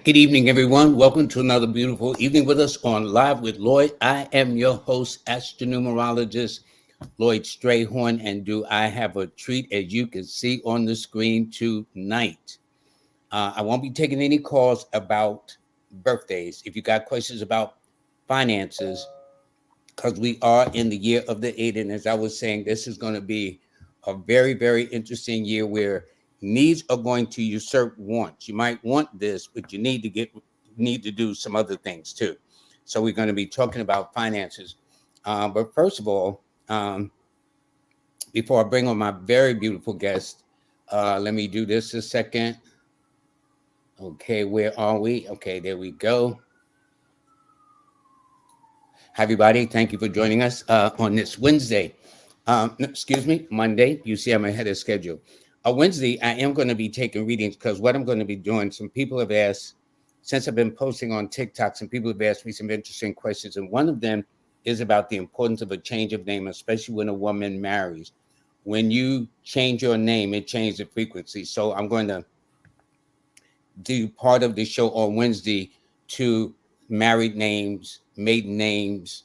Good evening, everyone. Welcome to another beautiful evening with us on Live with Lloyd. I am your host, astronumerologist Lloyd Strayhorn, and do I have a treat, as you can see on the screen tonight. I won't be taking any calls about birthdays. If you got questions about finances, because we are in the year of the eight, and as I was saying, this is going to be a very, very interesting year where needs are going to usurp wants. You might want this, but you need to do some other things too. So we're going to be talking about finances. But first of all, before I bring on my very beautiful guest, let me do this a second. Okay, where are we? Okay, there we go. Hi, everybody. Thank you for joining us on this Wednesday. No, excuse me, Monday. You see, I'm ahead of schedule. Wednesday, I am going to be taking readings because what I'm going to be doing, some people have asked, since I've been posting on TikTok, some people have asked me some interesting questions. And one of them is about the importance of a change of name, especially when a woman marries. When you change your name, it changes the frequency. So I'm going to do part of the show on Wednesday to married names, maiden names,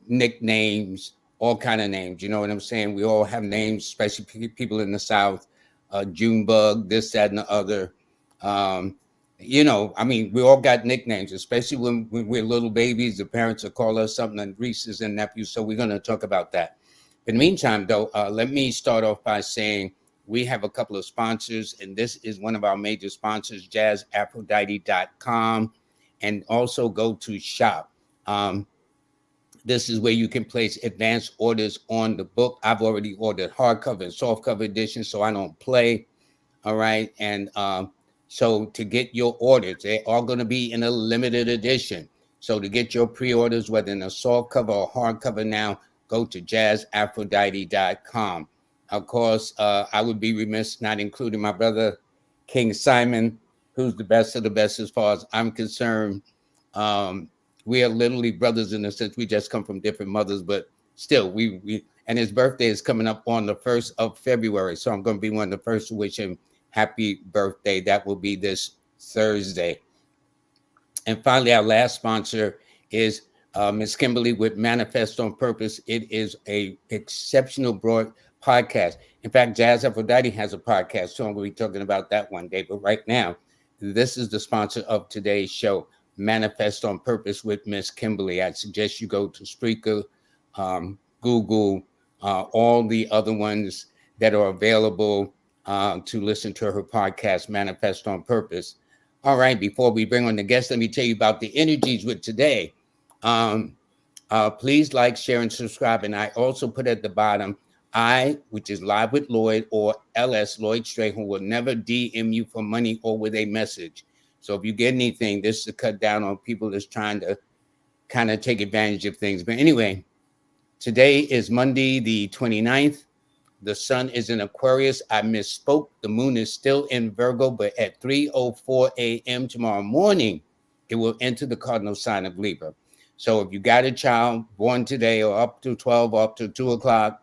nicknames, all kind of names. You know what I'm saying? We all have names, especially people in the South. Junebug, this, that, and the other. Um, I mean, we all got nicknames, especially when we're little babies. The parents will call us something, and nieces and nephews. So we're going to talk about that. In the meantime, though, let me start off by saying we have a couple of sponsors, and this is one of our major sponsors, jazzaphrodite.com, and also go to shop. This is where you can place advanced orders on the book. I've already ordered hardcover and softcover edition, so I don't play. All right. And so to get your orders, they are going to be in a limited edition. So to get your pre-orders, whether in a softcover or hardcover now, go to jazzaphrodite.com. Of course, I would be remiss not including my brother, King Simon, who's the best of the best as far as I'm concerned. Um, we are literally brothers in the sense we just come from different mothers, but still, we and his birthday is coming up on the 1st of February. So I'm going to be one of the first to wish him happy birthday. That will be this Thursday. And finally, our last sponsor is Miss Kimberly with Manifest on Purpose. It is a exceptional broad podcast. In fact, Jazz Aphrodite has a podcast, so I'm going to be talking about that one day. But right now, this is the sponsor of today's show, Manifest on Purpose with Miss Kimberly. I suggest you go to Spreaker, Google, all the other ones that are available to listen to her podcast, Manifest on Purpose. All right, before we bring on the guest, let me tell you about the energies with today. Um, please like, share, and subscribe. And I also put at the bottom, which is Live with Lloyd, or LS, Lloyd Strayhorn, will never DM you for money or with a message. So if you get anything, this is to cut down on people that's trying to kind of take advantage of things. But anyway, today is Monday, the 29th. The sun is in Aquarius. I misspoke. The moon is still in Virgo, but at 3:04 a.m. tomorrow morning, it will enter the cardinal sign of Libra. So if you got a child born today or up to 12 or up to 2 o'clock,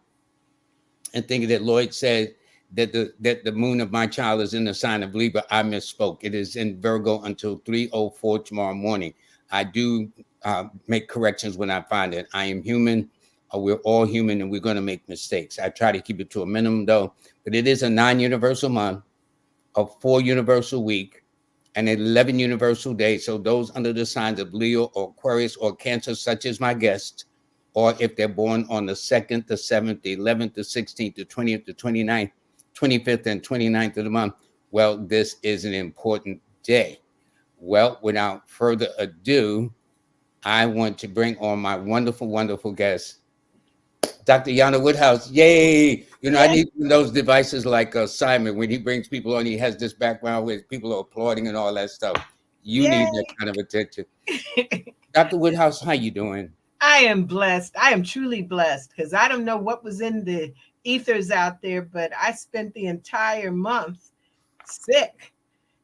and thinking that Lloyd said that the moon of my child is in the sign of Libra, I misspoke. It is in Virgo until 3:04 tomorrow morning. I do make corrections when I find it. I am human. We're all human, and we're going to make mistakes. I try to keep it to a minimum, though. But it is a 9-universal month, a 4-universal week, and 11 universal days. So those under the signs of Leo or Aquarius or Cancer, such as my guest, or if they're born on the 2nd, the 7th, the 11th, the 16th, the 20th, the 29th, 25th, and 29th of the month, well, this is an important day. Well, without further ado, I want to bring on my wonderful, wonderful guest, Dr. Jana Woodhouse. Yay! You know, I need those devices like Simon. When he brings people on, he has this background where people are applauding and all that stuff. You need that kind of attention. Dr. Woodhouse, how you doing? I am blessed. I am truly blessed because I don't know what was in the ethers out there, but I spent the entire month sick.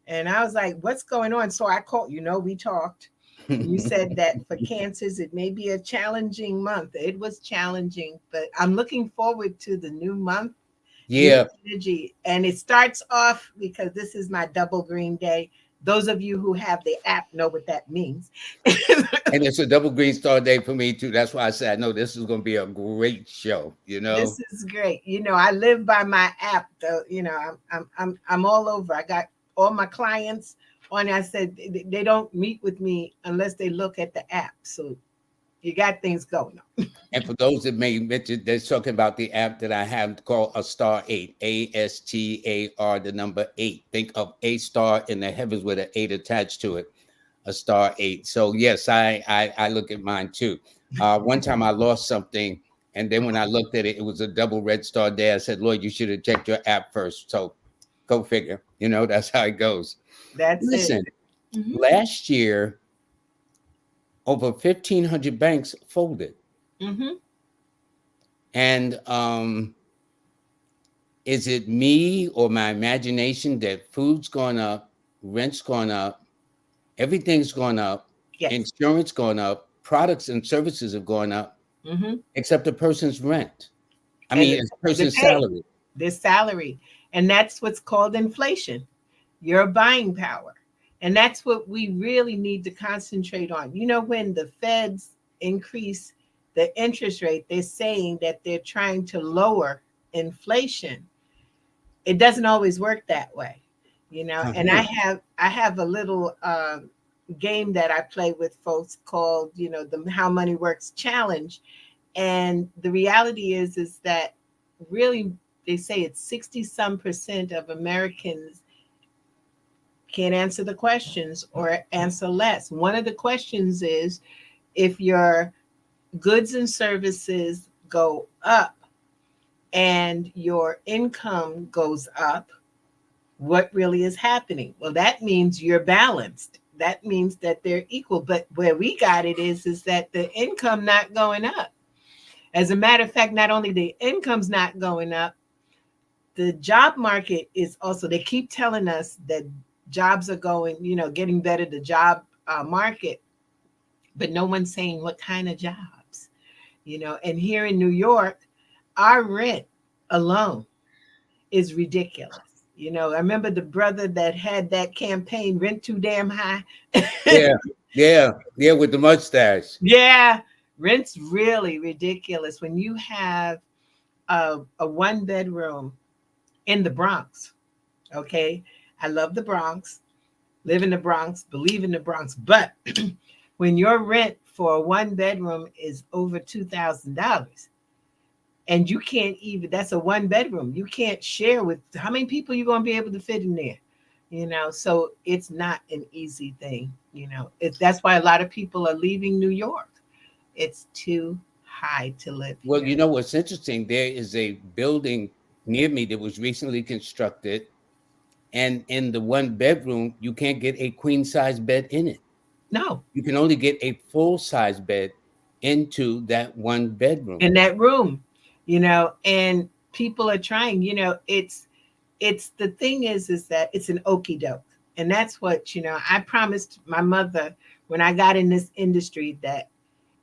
And I was like, what's going on? So I called, we talked. You said that for cancers, it may be a challenging month. It was challenging, but I'm looking forward to the new month, new Yeah. energy. And it starts off because this is my double green day. Those of you who have the app know what that means. And it's a double green star day for me too. That's why I said I know this is going to be a great show. You know. This is great. I live by my app. Though, I'm all over. I got all my clients on. I said they don't meet with me unless they look at the app. So you got things going on. And for those that may mention, they're talking about the app that I have called a star eight, ASTAR, the number eight. Think of a star in the heavens with an eight attached to it, a star eight. So yes, I look at mine too. One time I lost something, and then when I looked at it, it was a double red star there. I said, Lloyd, you should have checked your app first. So go figure. That's how it goes. That's it. Listen, Hmm. last year over 1,500 banks folded. Hmm. And is it me or my imagination that food's gone up, rent's gone up, everything's gone up, Yes. insurance gone up, products and services have gone up, Hmm. except the person's rent. I And mean, it's the the person's pay, salary. their salary, and that's what's called inflation. Your buying power, and that's what we really need to concentrate on. When the feds increase the interest rate, they're saying that they're trying to lower inflation. It doesn't always work that way. And I Uh-huh. have a little game that I play with folks called the How Money Works Challenge. And the reality is that really they say it's 60 some percent of Americans can't answer the questions or answer less. One of the questions is, if your goods and services go up and your income goes up, what really is happening? Well, that means you're balanced. That means that they're equal. But where we got it is that the income not going up. As a matter of fact, not only the income's not going up, the job market is also, they keep telling us that jobs are going, getting better, the job market, but no one's saying what kind of jobs. And here in New York, our rent alone is ridiculous. I remember the brother that had that campaign, Rent Too Damn High. Yeah, yeah, yeah, with the mustache. Yeah, rent's really ridiculous when you have a one bedroom in the Bronx. Okay. I love the Bronx, live in the Bronx, believe in the Bronx. But when your rent for a one bedroom is over $2,000, and you can't even, that's a one bedroom, you can't share with how many people you're going to be able to fit in there. So it's not an easy thing. That's why a lot of people are leaving New York. It's too high to live Well, here. what's interesting? There is a building near me that was recently constructed, and in the one bedroom, you can't get a queen size bed in it. No, You can only get a full size bed into that one bedroom. in that room, and people are trying. It's the thing is that it's an okey doke, and that's what I promised my mother when I got in this industry, that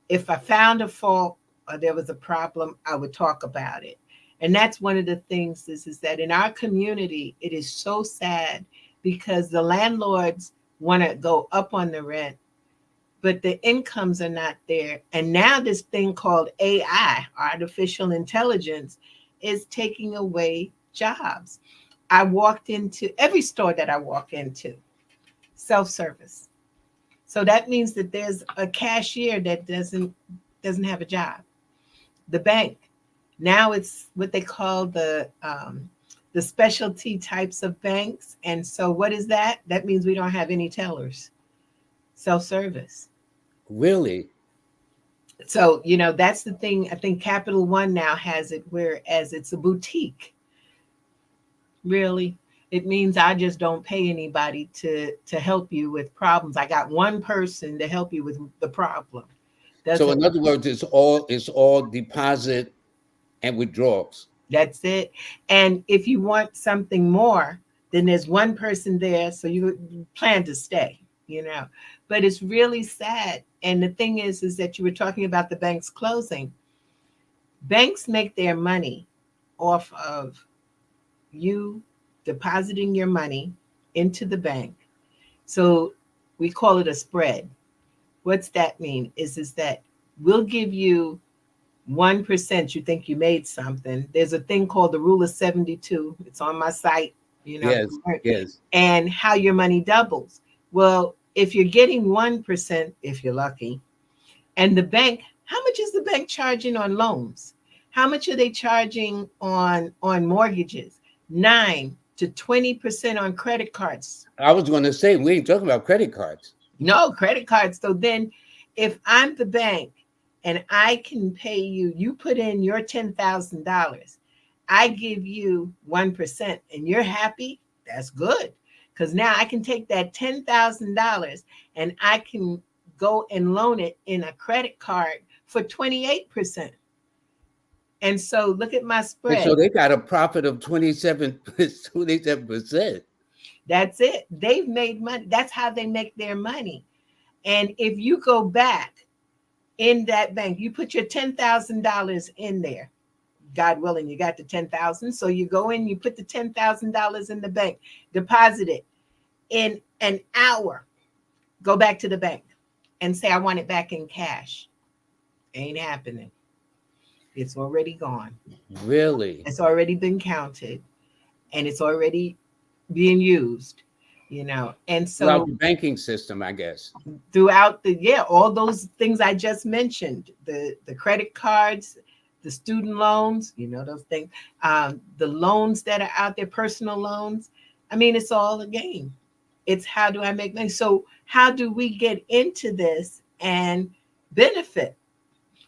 if I found a fault or there was a problem, I would talk about it. And that's one of the things is that in our community, it is so sad because the landlords want to go up on the rent, but the incomes are not there. And now this thing called AI, artificial intelligence, is taking away jobs. I walked into every store that I walk into, self-service. So that means that there's a cashier that doesn't have a job. The bank, now it's what they call the specialty types of banks. And so what is that? That means we don't have any tellers, self-service. Really? So, that's the thing. I think Capital One now has it, whereas it's a boutique. Really, it means I just don't pay anybody to help you with problems. I got one person to help you with the problem. So Doesn't in other words, it's all deposit and withdrawals. That's it. And if you want something more, then there's one person there, so you plan to stay. You know, but it's really sad. And the thing is that you were talking about the banks closing. Banks make their money off of you depositing your money into the bank, So we call it a spread. What's that mean? Is that we'll give you 1%. You think you made something. There's a thing called the rule of 72. It's on my site, you know, Yes, yes. and how your money doubles. Well, if you're getting 1%, if you're lucky, and the bank, how much is the bank charging on loans? How much are they charging on mortgages? 9 to 20% on credit cards. I was going to say, we ain't talking about credit cards. No, credit cards. So then if I'm the bank and I can pay you, you put in your $10,000, I give you 1% and you're happy, that's good. Because now I can take that $10,000 and I can go and loan it in a credit card for 28%. And so look at my And spread. so they got a profit of 27%. That's it. They've made money. That's how they make their money. And if you go back in that bank, you put your $10,000 in there. God willing, you got the 10,000. So you go in, you put the $10,000 in the bank, deposit it in an hour. Go back to the bank and say, I want it back in cash. Ain't happening. It's already gone. Really? It's already been counted and it's already being used, you know. And Throughout so the banking system, I guess. throughout all those things I just mentioned, the credit cards, the student loans, you know, those things, the loans that are out there, personal loans. I mean, it's all a game. It's how do I make money? So how do we get into this and benefit?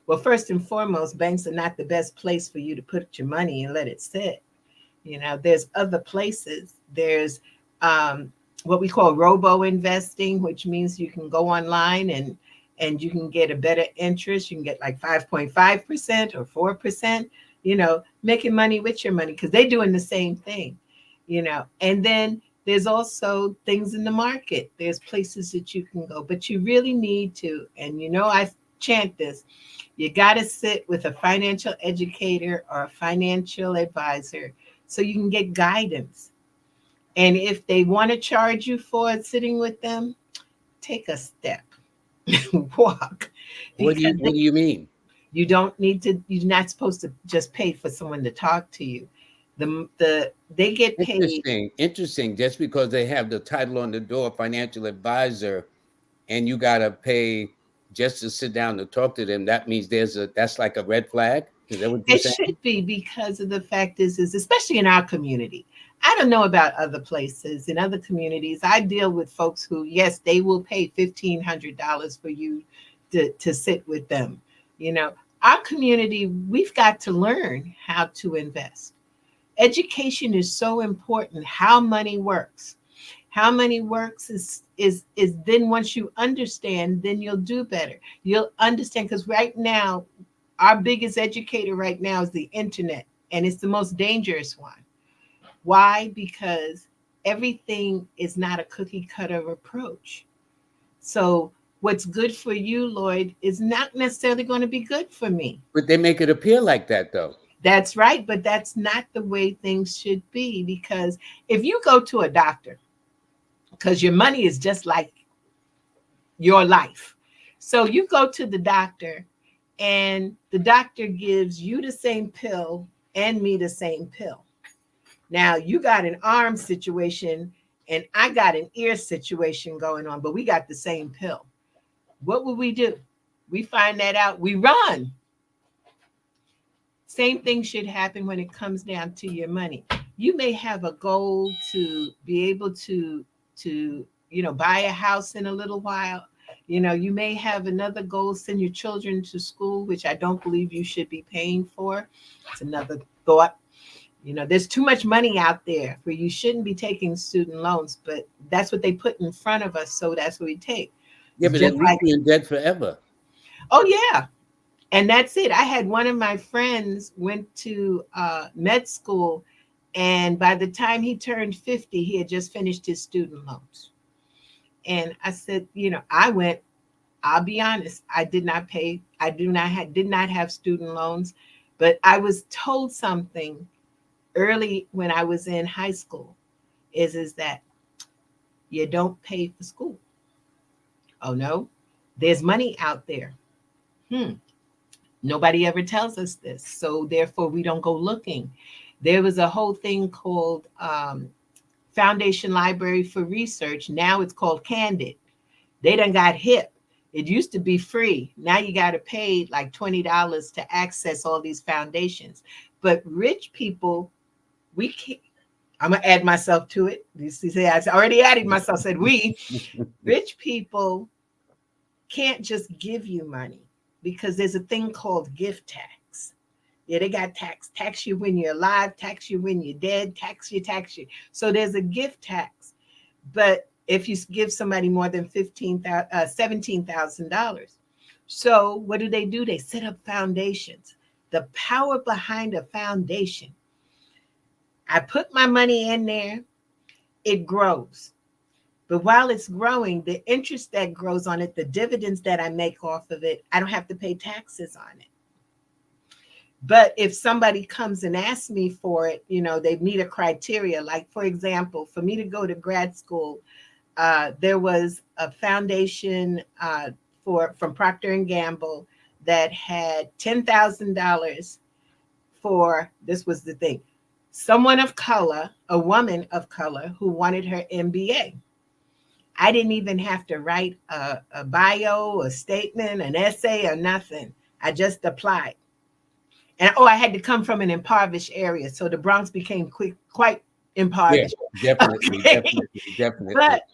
Well, first and foremost, banks are not the best place for you to put your money and let it sit. You know, there's other places. There's what we call robo investing, which means you can go online and you can get a better interest. You can get like 5.5% or 4%, you know, making money with your money because they're doing the same thing, you know. And then there's also things in the market. There's places that you can go, but you really need to, and you know, I chant this, you got to sit with a financial educator or a financial advisor so you can get guidance. And if they want to charge you for sitting with them, take a step, walk, because What do you mean? you don't need to. You're not supposed to just pay for someone to talk to you. They get paid. Interesting. Interesting. Just because they have the title on the door, financial advisor, and you gotta pay just to sit down to talk to them, that means that's like a red flag. Is that what you're It saying? should be because of the fact is especially in our community. I don't know about other places. In other communities, I deal with folks who, yes, they will pay $1,500 for you to sit with them. You know, our community, we've got to learn how to invest. Education is so important. How money works. How money works is then once you understand, then you'll do better. You'll understand because right now our biggest educator right now is the internet, and it's the most dangerous one. Why? Because everything is not a cookie cutter approach. So what's good for you, Lloyd, is not necessarily going to be good for me. But they make it appear like that, though. That's right, but that's not the way things should be. Because if you go to a doctor, because your money is just like your life. So you go to the doctor and the doctor gives you the same pill and me the same pill. Now you got an arm situation and I got an ear situation going on, but we got the same pill. What would we do? We find that out, we run. Same thing should happen when it comes down to your money. You may have a goal to be able to buy a house in a little while. You know, you may have another goal, send your children to school, which I don't believe you should be paying for. It's another thought. You know, there's too much money out there where you shouldn't be taking student loans, but that's what they put in front of us, so that's what we take. Yeah, but at Just least like, you're in debt forever. oh yeah, and that's it. I had one of my friends went to med school, and by the time he turned 50, he had just finished his student loans. And I said, I'll be honest, I did not pay. I did not have student loans, but I was told something early when I was in high school is that You don't pay for school. Oh no, there's money out there. Hmm. Nobody ever tells us this. So therefore we don't go looking. There was a whole thing called Foundation Library for Research. Now it's called Candid. They done got hip. It used to be free. Now you got to pay like $20 to access all these foundations. But rich people, we can't. I'm gonna add myself to it. You see, I already added myself. Said we rich people can't just give you money because there's a thing called gift tax. Yeah, they got tax you when you're alive, tax you when you're dead, tax you. So there's a gift tax. But if you give somebody more than $17,000, so what do? They set up foundations. The power behind a foundation. I put my money in there, it grows. But while it's growing, the interest that grows on it, the dividends that I make off of it, I don't have to pay taxes on it. But if somebody comes and asks me for it, they meet a criteria. Like, for example, for me to go to grad school, there was a foundation from Procter and Gamble that had $10,000 for, this was the thing, someone of color, a woman of color who wanted her MBA. I didn't even have to write a bio, a statement, an essay, or nothing. I just applied. And I had to come from an impoverished area. So the Bronx became quite Yeah, impoverished. definitely, Okay. definitely. But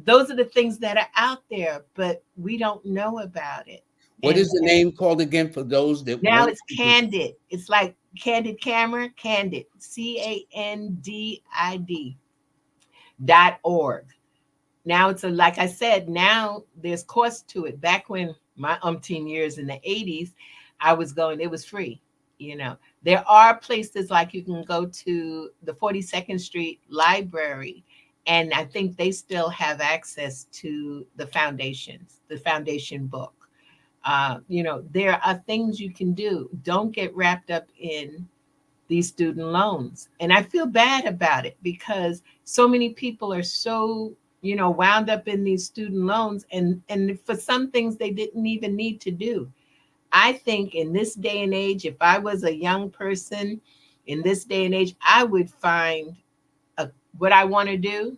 those are the things that are out there, but we don't know about it. What And is the name called again for those that now want it's Candid. It's like Candid Camera, Candid, CANDID.org. Now it's like I said, now there's cost to it. Back when my umpteen years in the 80s, I was going, it was free. There are places like you can go to the 42nd Street Library, and I think they still have access to the foundation book. There are things you can do. Don't get wrapped up in these student loans. And I feel bad about it because so many people are so, wound up in these student loans, and for some things they didn't even need to do. I think in this day and age, if I was a young person in this day and age, I would find what I want to do,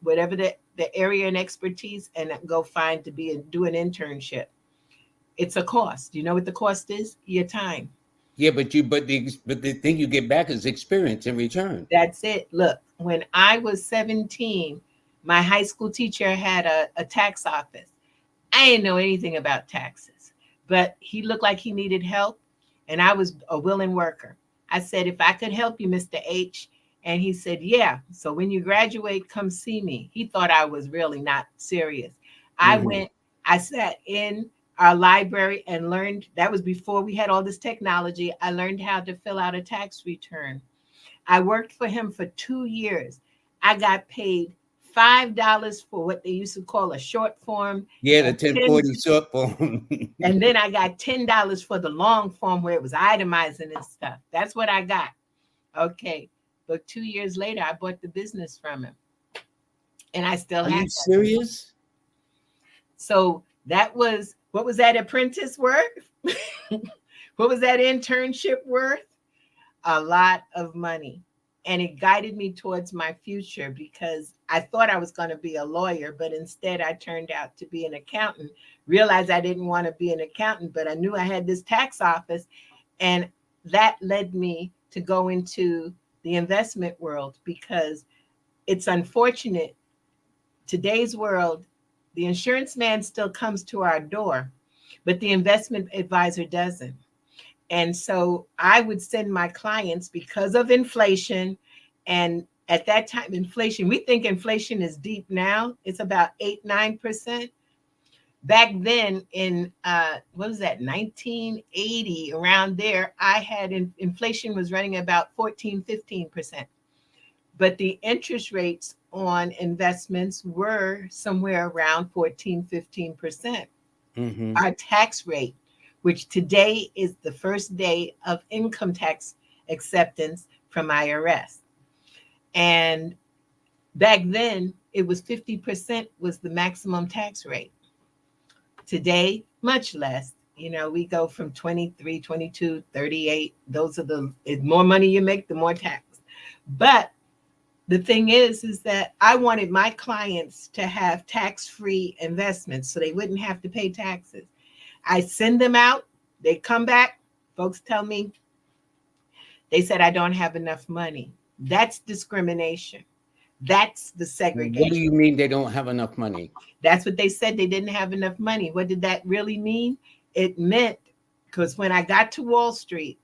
whatever the area and expertise, and go find to do an internship. It's a cost. You know what the cost is? Your time. yeah, but the thing you get back is experience in return. That's it. Look, when I was 17, my high school teacher had a tax office. I didn't know anything about taxes, but he looked like he needed help, and I was a willing worker. I said, if I could help you, Mr. H. And he said, yeah. So when you graduate, come see me. He thought I was really not serious. I Hmm. went, I sat in our library and learned. That was before we had all this technology. I learned how to fill out a tax return. I worked for him for 2 years. I got paid $5 for what they used to call a short form, Yeah, the and 10, 1040 short form. and then I got $10 for the long form where it was itemizing and stuff. That's what I got. Okay. But 2 years later, I bought the business from him, and I still Are have you that. serious? So that was, what was that apprentice worth? What was that internship worth? A lot of money. And it guided me towards my future because I thought I was going to be a lawyer, but instead I turned out to be an accountant. Realized I didn't want to be an accountant, but I knew I had this tax office, and that led me to go into the investment world because it's unfortunate. Today's world, the insurance man still comes to our door, but the investment advisor doesn't. And so I would send my clients, because of inflation. And at that time, inflation, we think inflation is deep now. It's about 8-9%. Back then in, what was that, 1980, around there, I had inflation was running about 14-15%. But the interest rates on investments were somewhere around 14-15%. Hmm. Our tax rate, which today is the first day of income tax acceptance from IRS. And back then, it was 50% was the maximum tax rate. Today, much less. You know, we go from 23, 22, 38. Those are the more money you make, the more tax. But the thing is that I wanted my clients to have tax-free investments so they wouldn't have to pay taxes. I send them out, they come back, folks tell me, they said I don't have enough money. That's discrimination. That's the What do segregation. you mean they don't have enough money? That's what they said. They didn't have enough money. What did that really mean? It meant, because when I got to Wall Street,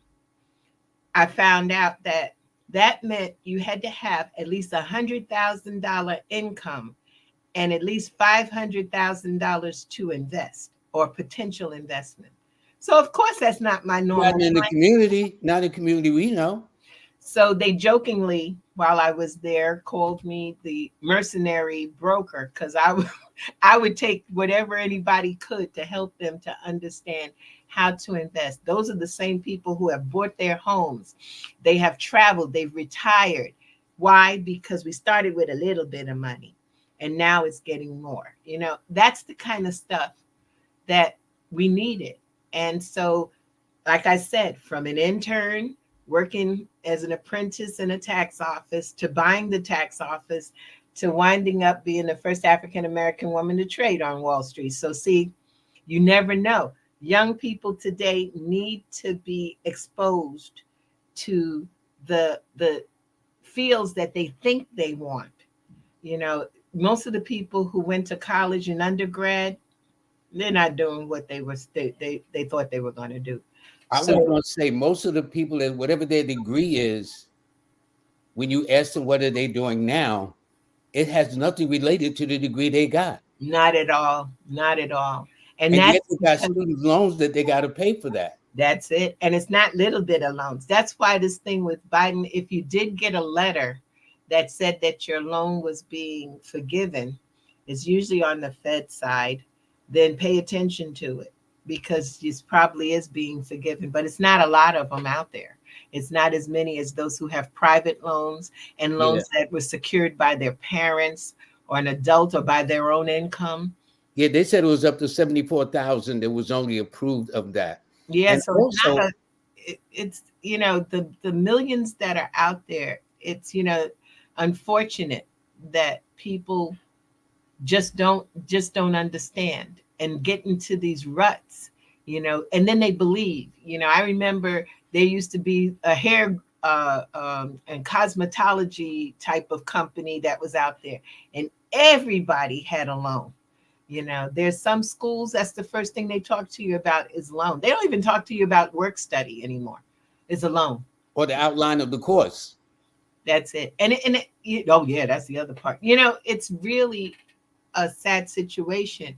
I found out that that meant you had to have at least $100,000 income and at least $500,000 to invest or potential investment. So of course that's not my Not normal in the plan. community, not in the community we know. So they jokingly, while I was there, called me the mercenary broker because I would take whatever anybody could to help them to understand how to invest. Those are the same people who have bought their homes. They have traveled, they've retired. Why? Because we started with a little bit of money and now it's getting more. You know, that's the kind of stuff that we needed. And so like I said, from an intern working as an apprentice in a tax office to buying the tax office to winding up being the first African American woman to trade on Wall Street. So, see, you never know. Young people today need to be exposed to the fields that they think they want. You know, most of the people who went to college and undergrad, they're not doing what they thought they were going to do. I was So going to say most of the people that whatever their degree is, when you ask them what are they doing now, it has nothing related to the degree they got. not at all, not at all. And And yet that's they got because student loans that they got to pay for that. that's it. And it's not little bit of loans. That's why this thing with Biden, if you did get a letter that said that your loan was being forgiven, it's usually on the Fed side, then pay attention to it because this probably is being forgiven, but it's not a lot of them out there. It's not as many as those who have private loans and Yeah. loans that were secured by their parents or an adult or by their own income. Yeah, they said it was up to 74,000 that was only approved of that. Yeah, And so it's not also, it's the millions that are out there. It's unfortunate that people just don't understand and get into these ruts, and then they believe. I remember there used to be a hair and cosmetology type of company that was out there, and everybody had a loan. There's some schools that's the first thing they talk to you about is loan. They don't even talk to you about work study anymore. It's a loan. or the outline of the course. That's it. Oh yeah, that's the other part. It's really a sad situation.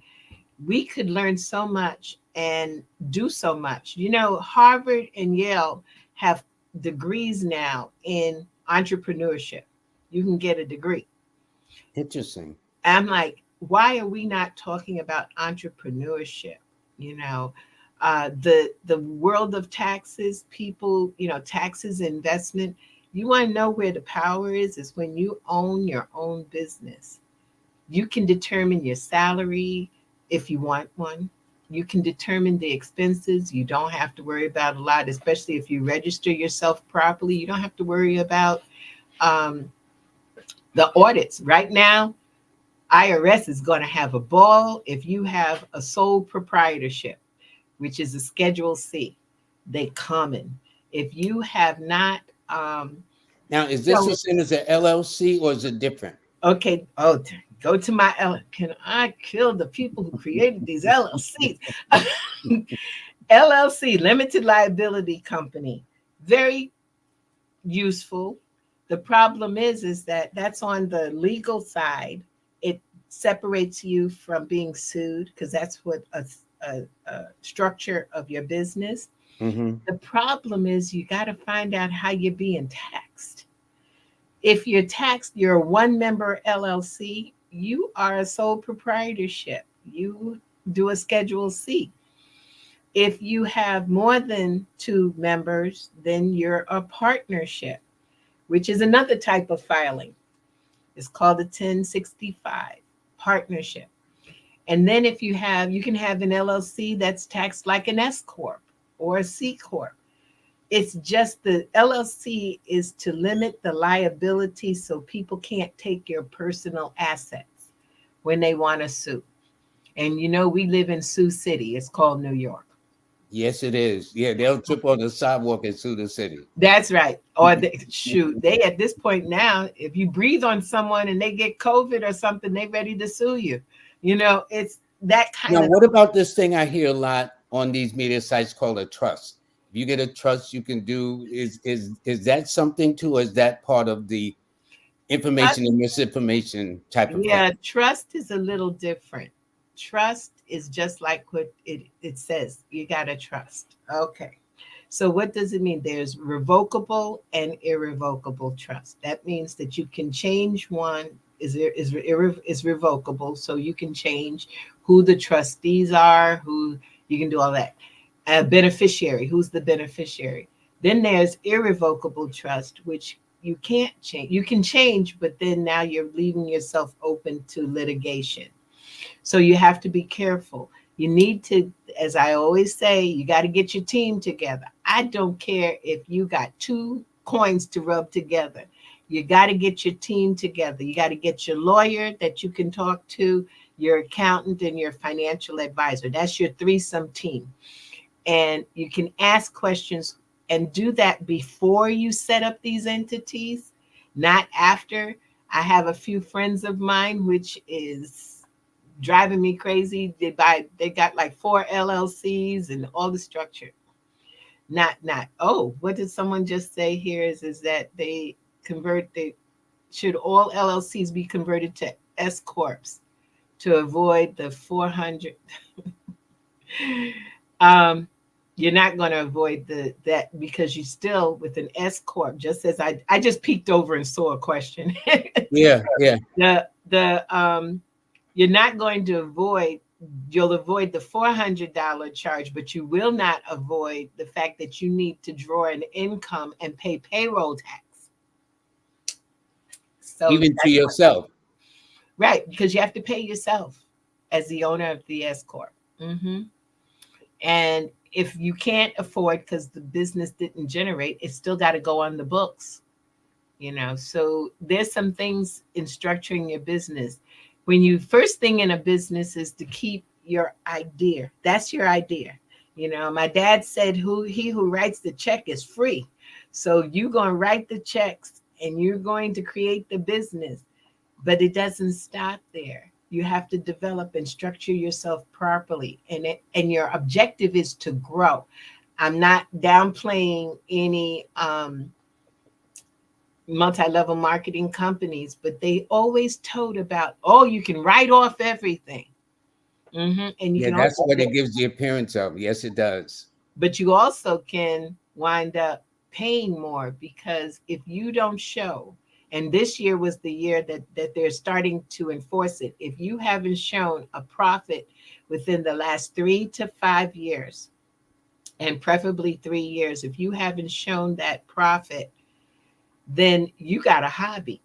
We could learn so much and do so much. Harvard and Yale have degrees now in entrepreneurship. You can get a degree. Interesting. I'm like, why are we not talking about entrepreneurship? You know, the world of taxes, people, taxes, investment. You want to know where the power is when you own your own business. You can determine your salary if you want one. You can determine the expenses. You don't have to worry about a lot, especially if you register yourself properly. You don't have to worry about um, the audits. Right now, IRS is going to have a ball if you have a sole proprietorship, which is a Schedule C. They coming. If you have not, Now, is this so the same as an LLC or is it different? okay. Oh, go to my L. Can I kill the people who created these LLCs? LLC, limited liability company, very useful. The problem is that that's on the legal side. It separates you from being sued because that's what a structure of your business. Hmm. The problem is you got to find out how you're being taxed. If you're taxed, you're a one member LLC, you are a sole proprietorship. You do a Schedule C. If you have more than two members, then you're a partnership, which is another type of filing. It's called a 1065 partnership. And then if you can have an LLC that's taxed like an S corp or a C corp. It's just the LLC is to limit the liability so people can't take your personal assets when they want to sue. And we live in Sioux City. It's called New York. Yes, it is. Yeah, they'll trip on the sidewalk and sue the city. That's right. Or shoot, they at this point now, if you breathe on someone and they get COVID or something, they ready to sue you. It's that kind Now, of. what about this thing I hear a lot on these media sites called a trust? If you get a trust, you can do is that something too, or is that part of the information and misinformation type of thing? Yeah, trust is a little different. Trust is just like what it says. You got to trust. Okay. So what does it mean? There's revocable and irrevocable trust. That means that you can change one is revocable, so you can change who the trustees are, who you can do all that. A beneficiary, who's the beneficiary? Then there's irrevocable trust, which you can't change. You can change, but then now you're leaving yourself open to litigation. So you have to be careful. You need to, as I always say, you got to get your team together. I don't care if you got two coins to rub together. You got to get your team together. You got to get your lawyer that you can talk to, your accountant, and your financial advisor. That's your threesome team. And you can ask questions and do that before you set up these entities, not after. I have a few friends of mine, which is driving me crazy. They got like 4 LLCs and all the structure. Not oh, what did someone just say here is that they should all LLCs be converted to S corps to avoid the 400. um you're not going to avoid that because you still with an S corp. Just as I just peeked over and saw a question. Yeah, yeah. The you're not going to avoid. You'll avoid the $400 charge, but you will not avoid the fact that you need to draw an income and pay payroll tax. So Even to yourself. right, because you have to pay yourself as the owner of the S corp. Mm-hmm. And if you can't afford because the business didn't generate, it's still got to go on the books. So there's some things in structuring your business. When you first thing in a business is to keep your idea. That's your idea. My dad said who writes the check is free. So you're going to write the checks and you're going to create the business. But it doesn't stop there. You have to develop and structure yourself properly. And your objective is to grow. I'm not downplaying any multi-level marketing companies, but they always told about, oh, you can write off everything. And you Yeah, can that's also, what it gives the appearance of. Yes, it does. but you also can wind up paying more because if you don't show, and this year was the year that they're starting to enforce it. If you haven't shown a profit within the last 3 to 5 years, and preferably 3 years, if you haven't shown that profit, then you got a hobby.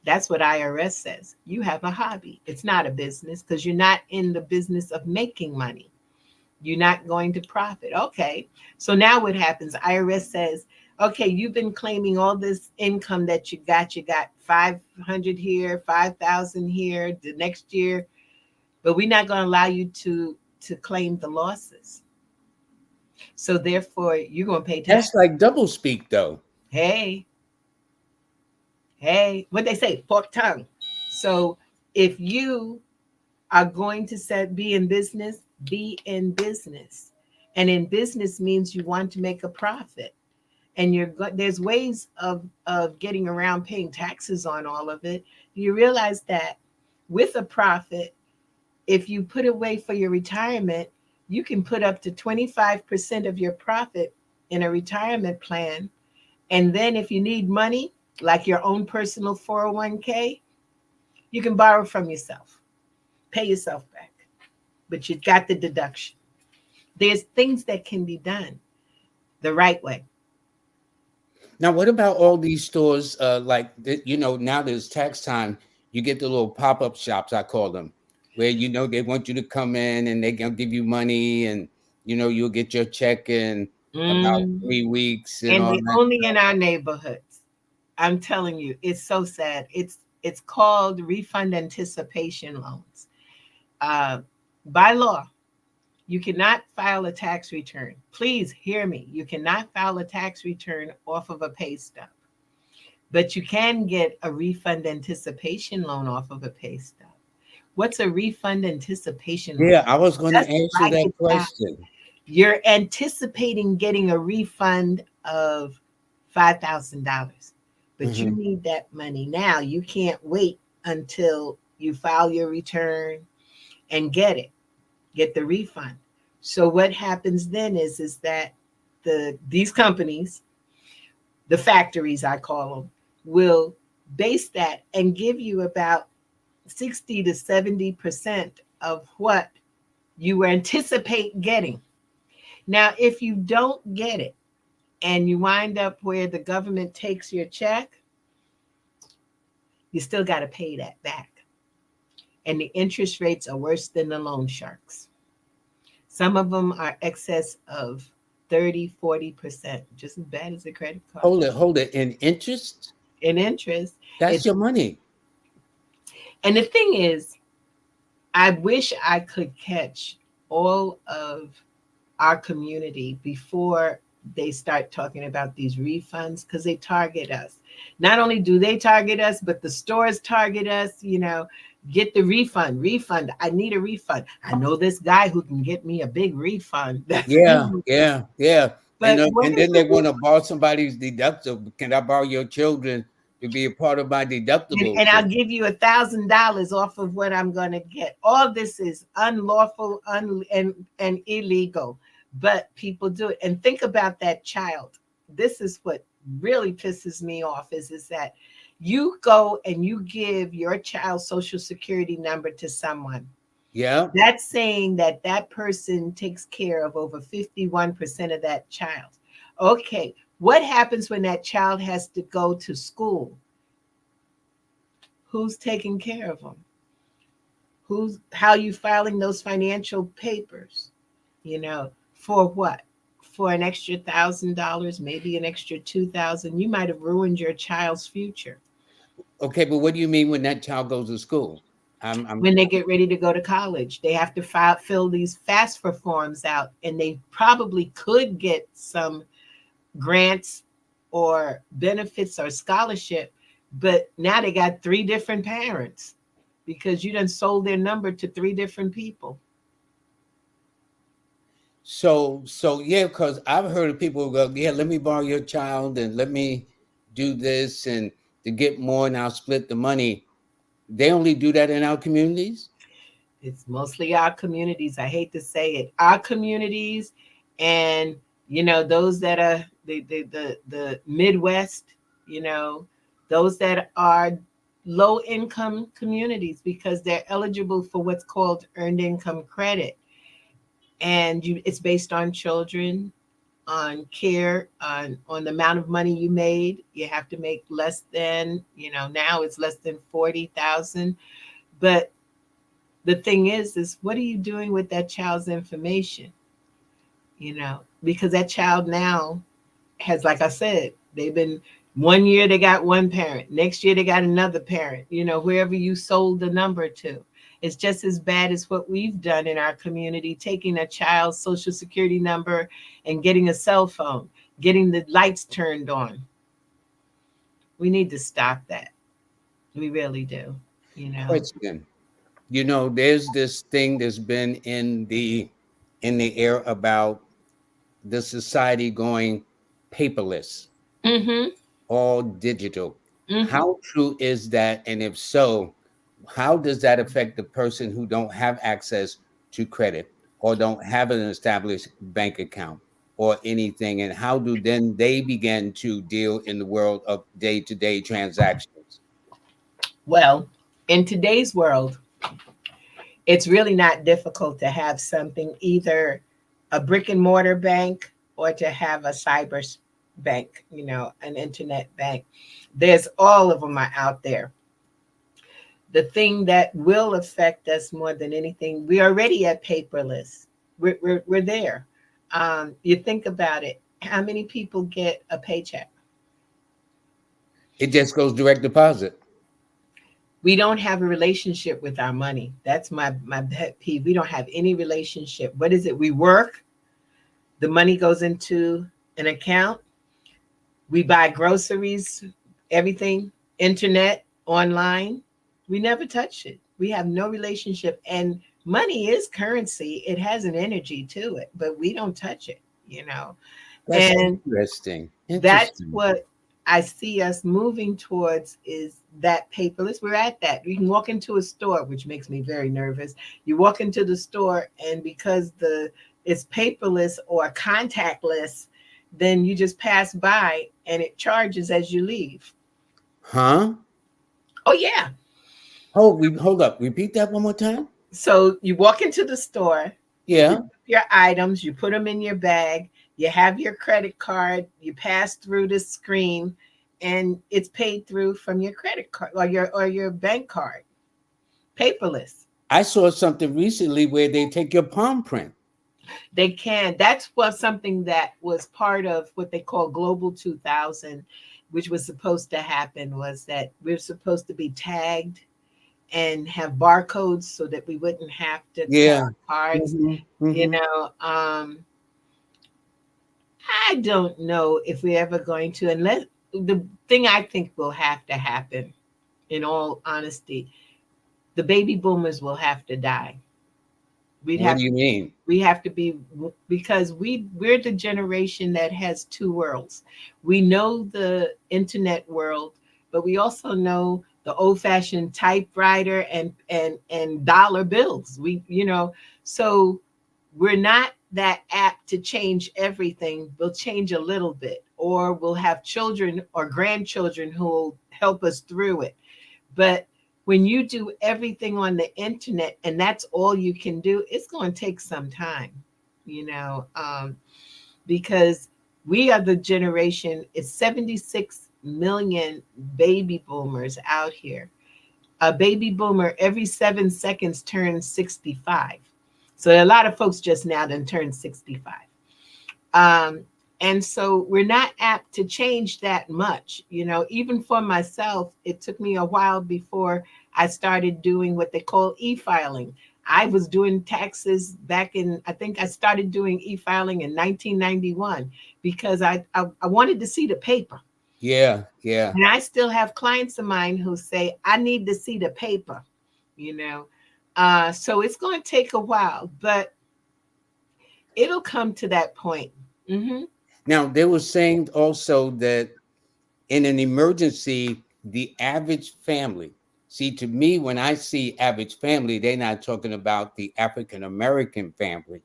That's what IRS says. You have a hobby. It's not a business because you're not in the business of making money. You're not going to profit. Okay. So now what happens? IRS says, okay, you've been claiming all this income that you got. You got 500 here, 5,000 here the next year, but we're not going to allow you to claim the losses. So therefore, you're going to pay tax. That's like double speak, though. Hey, what they say, pork tongue. So if you are going to be in business, be in business. And in business means you want to make a profit. And there's ways of getting around paying taxes on all of it. You realize that with a profit, if you put away for your retirement, you can put up to 25% of your profit in a retirement plan. And then if you need money, like your own personal 401k, you can borrow from yourself, pay yourself back, but you got the deduction. There's things that can be done the right way. Now, what about all these stores? Now there's tax time. You get the little pop-up shops, I call them, where they want you to come in and they're gonna give you money, and you'll get your check in about Mm. 3 weeks and And all they that. only in our neighborhoods. I'm telling you, it's so sad. It's called refund anticipation loans. Uh, by law, you cannot file a tax return. Please hear me. You cannot file a tax return off of a pay stub, but you can get a refund anticipation loan off of a pay stub. What's a refund anticipation loan? Yeah, I was going to Just ask you like that it sounds. question. You're anticipating getting a refund of $5,000, but you Hmm. need that money now. You can't wait until you file your return and get the refund. So what happens then is that these companies, the factories I call them, will base that and give you about 60 to 70% of what you anticipate getting. Now, if you don't get it and you wind up where the government takes your check, you still got to pay that back. And the interest rates are worse than the loan sharks. Some of them are excess of 30, 40%, just as bad as a credit card. Hold it. In interest, In interest, that's it's, your money. and the thing is, I wish I could catch all of our community before they start talking about these refunds, because they target us. Not only do they target us, but the stores target us. Get the refund. I need a refund. I know this guy who can get me a big refund. That's Yeah, good. yeah, yeah. But what And is then the they want to borrow somebody's deductible. Can I borrow your children to be a part of my deductible and I'll system? give you $1,000 off of what I'm going to get. All this is unlawful, and illegal, but people do it. And think about that child. This is what really pisses me off is that you go and you give your child's social security number to someone. Yeah. That's saying that that person takes care of over 51% of that child. Okay, what happens when that child has to go to school? Who's taking care of them? Who's how you filing those financial papers? For what? For an extra $1,000, maybe an extra 2,000. You might have ruined your child's future. Okay, but what do you mean when that child goes to school? I'm When they get ready to go to college, they have to fill these FAFSA forms out, and they probably could get some grants or benefits or scholarship, but now they got three different parents because you done sold their number to three different people. so yeah, because I've heard of people go, yeah, let me borrow your child and let me do this and to get more and I'll split the money. They only do that in our communities. It's mostly our communities. I hate to say it, our communities, and those that are the Midwest. You know, those that are low income communities because they're eligible for what's called earned income credit, and it's based on children, on care, on the amount of money you made. You have to make less than, now it's less than 40,000. But the thing is what are you doing with that child's information? Because that child now has, like I said, they've been, one year they got one parent, next year they got another parent, wherever you sold the number to. It's just as bad as what we've done in our community, taking a child's social security number and getting a cell phone, getting the lights turned on. We need to stop that. We really do, you know. Question. There's this thing that's been in the air about the society going paperless, Mm-hmm. all digital. Mm-hmm. How true is that? And if so, how does that affect the person who don't have access to credit or don't have an established bank account or anything? And how do then they begin to deal in the world of day-to-day transactions? Well, in today's world, it's really not difficult to have something, either a brick and mortar bank or to have a cyber. bank, an internet bank. There's all of them are out there. The thing that will affect us more than anything, we're already at paperless. We're there. You think about it. How many people get a paycheck? It just goes direct deposit. We don't have a relationship with our money. That's my pet peeve. We don't have any relationship. What is it? We work, the money goes into an account, we buy groceries, everything, internet, online. We never touch it. We have no relationship. And money is currency. It has an energy to it, but we don't touch it, you know. That's And interesting. that's Interesting. what I see us moving towards, is that paperless. We're at that. You can walk into a store, which makes me very nervous. You walk into the store, and because the it's paperless or contactless, then you just pass by and it charges as you leave. Huh? Oh yeah. Hold up. Repeat that one more time. So you walk into the store, you pick Yeah. up your items, you put them in your bag, you have your credit card, you pass through the screen, and it's paid through from your credit card or your bank card, paperless. I saw something recently where they take your palm print. They can. That's what something that was part of what they call Global 2000, which was supposed to happen, was that we're supposed to be tagged and have barcodes so that we wouldn't have to Yeah. count cards. Hmm. You Hmm. know, um, I don't know if we're ever going to, unless the thing I think will have to happen, in all honesty, the baby boomers will have to die. We'd What have do you mean? we have to be, because we're the generation that has two worlds. We know the internet world, but we also know the old fashioned typewriter and dollar bills. So we're not that apt to change everything. We'll change a little bit, or we'll have children or grandchildren who will help us through it. But when you do everything on the internet and that's all you can do, it's going to take some time, you know, because we are the generation, it's 76 million baby boomers out here. A baby boomer every 7 seconds turns 65. So a lot of folks just now done turned 65. Um, and so we're not apt to change that much. Even for myself, it took me a while before I started doing what they call e-filing. I was doing taxes back in, I think I started doing e-filing in 1991 because I wanted to see the paper. Yeah. Yeah. And I still have clients of mine who say, I need to see the paper, you know. So it's going to take a while, but it'll come to that point. Hmm. Now they were saying also that in an emergency, the average family. See, to me, when I see average family, they're not talking about the African American family,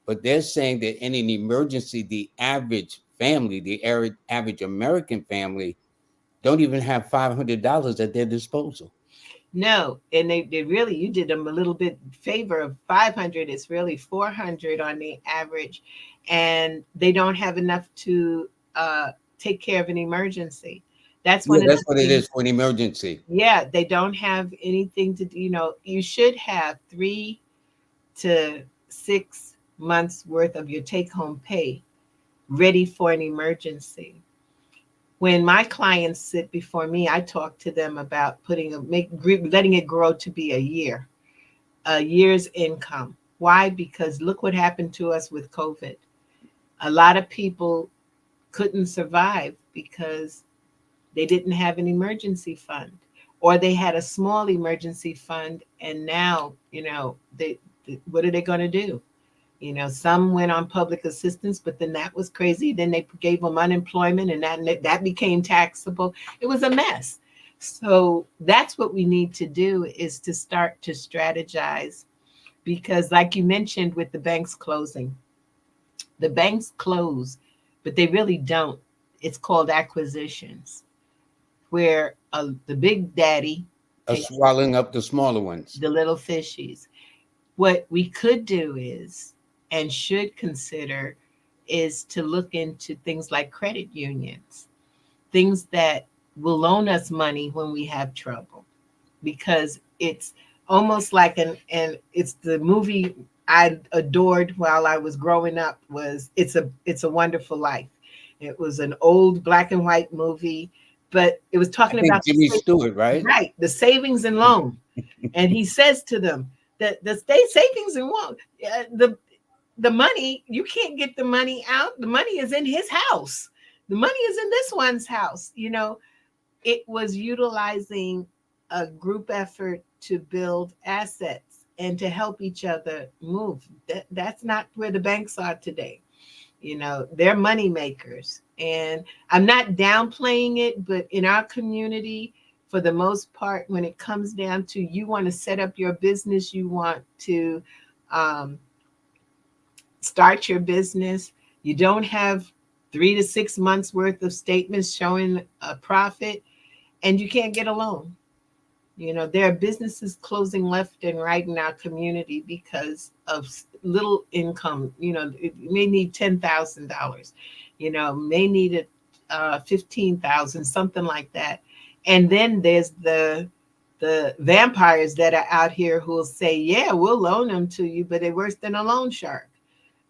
but they're saying that in an emergency, the average family, the average American family, don't even have $500 at their disposal. No, and they really, you did them a little bit favor of 500. It's really 400 on the average, and they don't have enough to take care of an emergency. That's Yeah, one of that's the what it things. is for an emergency. Yeah, they don't have anything to do. You should have 3 to 6 months worth of your take home pay ready for an emergency. When my clients sit before me, I talk to them about letting it grow to be a year's income. Why? Because look what happened to us with COVID. A lot of people couldn't survive because they didn't have an emergency fund, or they had a small emergency fund, and now what are they going to do? Some went on public assistance, but then that was crazy. Then they gave them unemployment, and that became taxable. It was a mess. So that's what we need to do, is to start to strategize, because like you mentioned with the banks closing, the banks close, but they really don't. It's called acquisitions, where the big daddy Of takes swallowing up the smaller ones. the little fishies. What we could do is, and should consider, is to look into things like credit unions, things that will loan us money when we have trouble, because it's almost like and it's the movie I adored while I was growing up was It's a Wonderful Life. It was an old black and white movie, but it was I talking think about Jimmy Stewart, right? right, the savings and loan. And he says to them that the state savings and loan, the money, you can't get the money out. The money is in his house. The money is in this one's house. It was utilizing a group effort to build assets and to help each other move. That's not where the banks are today. They're money makers. And I'm not downplaying it, but in our community, for the most part, when it comes down to you want to set up your business, you want to um, start your business, you don't have 3 to 6 months worth of statements showing a profit, and you can't get a loan. There are businesses closing left and right in our community because of little income. It may need $10,000, may need it 15,000, something like that. And then there's the vampires that are out here who will say, yeah, we'll loan them to you, but they're worse than a loan shark.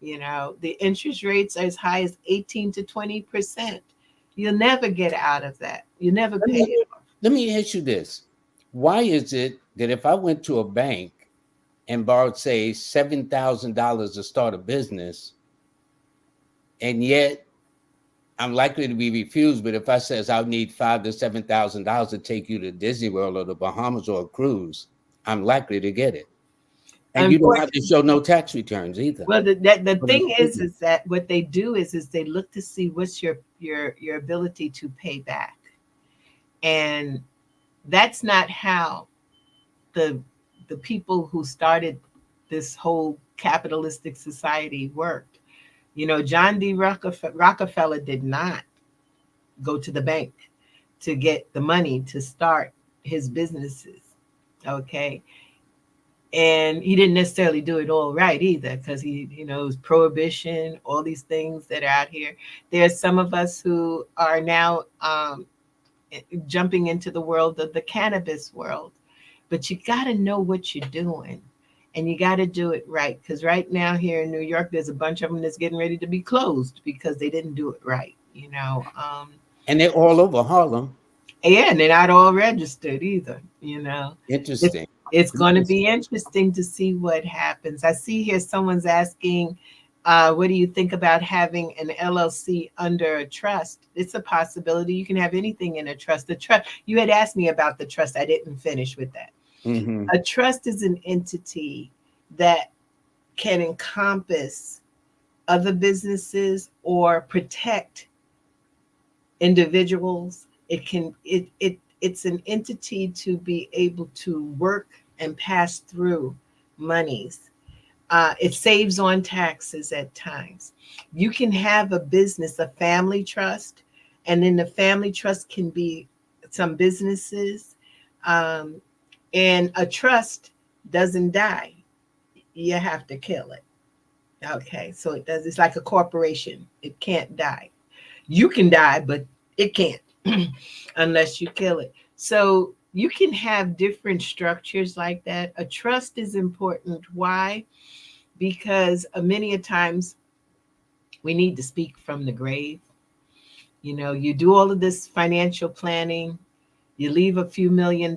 The interest rates are as high as 18 to 20%. You'll never get out of that. You never Let pay me, it off. let me ask you this. Why is it that if I went to a bank and borrowed, say, $7,000 to start a business, and yet I'm likely to be refused, but if I says I'll need $5,000 to $7,000 to take you to Disney World or the Bahamas or a cruise, I'm likely to get it. And you don't have to Unfortunately, show no tax returns either. well, the For this thing business. is that what they do is they look to see what's your ability to pay back, and that's not how the the people who started this whole capitalistic society worked. John D. Rockefeller did not go to the bank to get the money to start his businesses. Okay. And he didn't necessarily do it all right either, because it was prohibition, all these things that are out here. There's some of us who are now jumping into the world of the cannabis world, but you got to know what you're doing, and you got to do it right. Because right now here in New York, there's a bunch of them that's getting ready to be closed because they didn't do it right. And they're all over Harlem. Yeah, and they're not all registered either. It's Interesting. it's going to be Interesting. interesting to see what happens. I see here someone's asking, what do you think about having an LLC under a trust? It's a possibility. You can have anything in a trust. The trust, you had asked me about the trust. I didn't finish with that. Hmm. A trust is an entity that can encompass other businesses or protect individuals. It's an entity to be able to work and pass through monies. It saves on taxes at times. You can have a business, a family trust, and then the family trust can be some businesses. Um, and a trust doesn't die. You have to kill it. Okay, so it does. It's like a corporation. It can't die. You can die, but it can't unless you kill it. So you can have different structures like that. A trust is important. Why? Because many a times we need to speak from the grave. You do all of this financial planning, you leave a few $1 million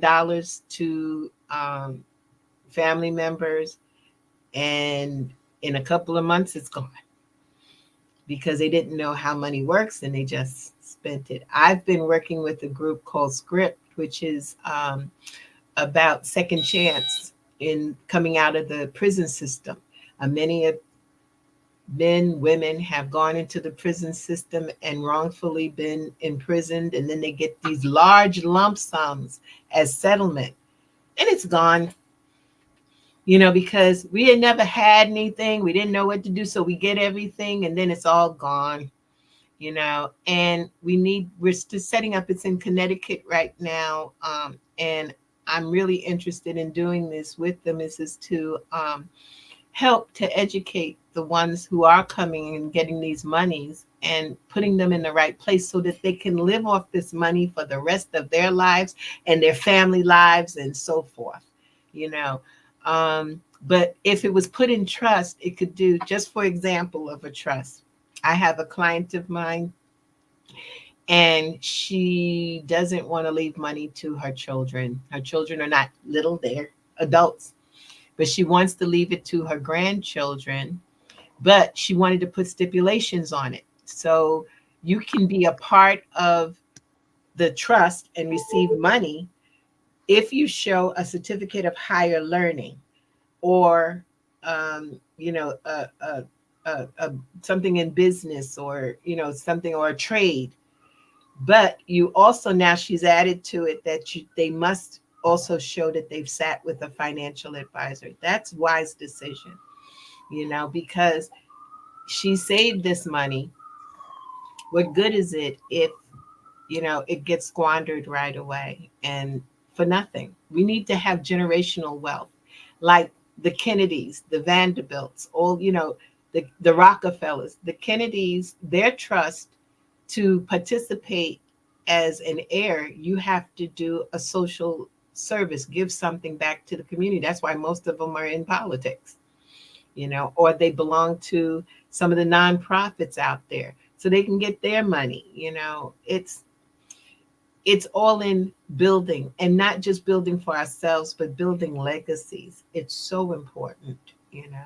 to family members, and in a couple of months it's gone because they didn't know how money works and they just spent it. I've been working with a group called Script, which is about second chance in coming out of the prison system. Many of men, women have gone into the prison system and wrongfully been imprisoned, and then they get these large lump sums as settlement, and it's gone. Because we had never had anything, we didn't know what to do, so we get everything, and then it's all gone. And we're still setting up. It's in Connecticut right now, and I'm really interested in doing this with them. Is to help to educate the ones who are coming and getting these monies and putting them in the right place so that they can live off this money for the rest of their lives and their family lives and so forth, you know. But if it was put in trust, it could do, just for example of a trust. I have a client of mine, and she doesn't want to leave money to her children. Her children are not little, they're adults, but she wants to leave it to her grandchildren, but she wanted to put stipulations on it. So you can be a part of the trust and receive money if you show a certificate of higher learning, or you know, something in business, or you know, something, or a trade. But you also, now she's added to it that they must also show that they've sat with a financial advisor. That's wise decision, you know, because she saved this money. What good is it if, you know, it gets squandered right away and for nothing? We need to have generational wealth, like the Kennedys, the Vanderbilts, all, you know, the Rockefellers, the Kennedys, their trust, to participate as an heir, you have to do a social service, give something back to the community. That's why most of them are in politics, you know, or they belong to some of the nonprofits out there so they can get their money. You know, it's all in building, and not just building for ourselves, but building legacies. It's so important, you know.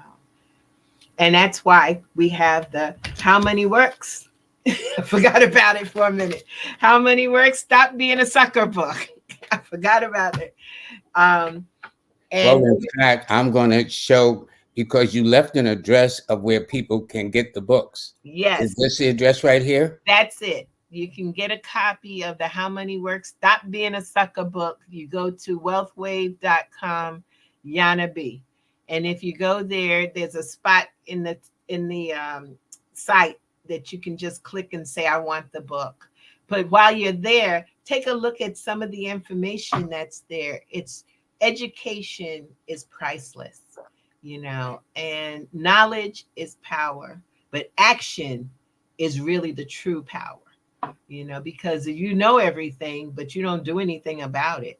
And that's why we have the How Money Works. I forgot about it for a minute. How Money Works, stop being a sucker book. I forgot about it. Um, Well, and in fact, I'm going to show, because you left an address of where people can get the books. Is yes, this the address right here? that's it. You can get a copy of the How Money Works, Stop Being a Sucker book. You go to wealthwave.com, Jana B. And if you go there, there's a spot in the site that you can just click and say, I want the book. But while you're there, take a look at some of the information that's there. It's education is priceless, you know, and knowledge is power, but action is really the true power, you know, because you know everything, but you don't do anything about it.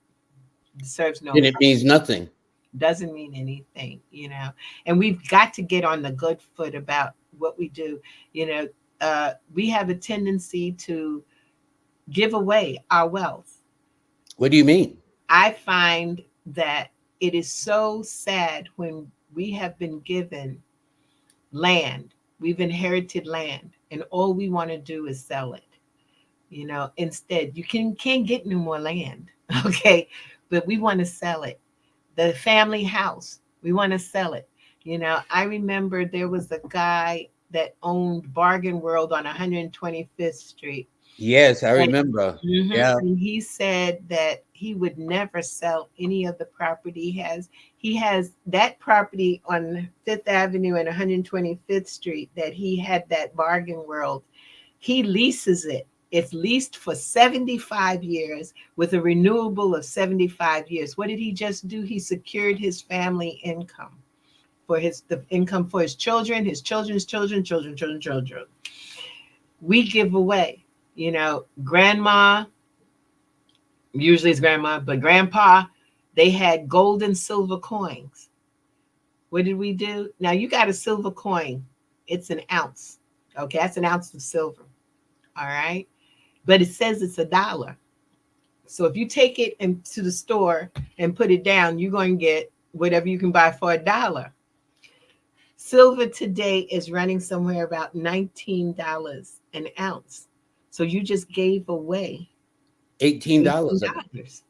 It serves no Then it purpose, means nothing. doesn't mean anything, you know. And we've got to get on the good foot about what we do. You know, we have a tendency to give away our wealth. What do you mean? I find that it is so sad when we have been given land, we've inherited land, and all we want to do is sell it. You know, instead, you can't get no more land, okay? But we want to sell it. The family house, we want to sell it. You know, I remember there was a guy that owned Bargain World on 125th Street. Yes, I And, remember. Yeah. and he said that he would never sell any of the property he has. He has that property on Fifth Avenue and 125th Street that he had, that Bargain World. He leases it. It's leased for 75 years with a renewable of 75 years. What did he just do? He secured his family income, for the income for his children, his children's children, children, children, children. We give away, you know, grandma, usually it's grandma, but grandpa, they had gold and silver coins. What did we do? Now you got a silver coin, it's an ounce. Okay, that's an ounce of silver. All right. But it says it's $1. So if you take it into the store and put it down, you're going to get whatever you can buy for $1. Silver today is running somewhere about $19 an ounce. So you just gave away $18. $18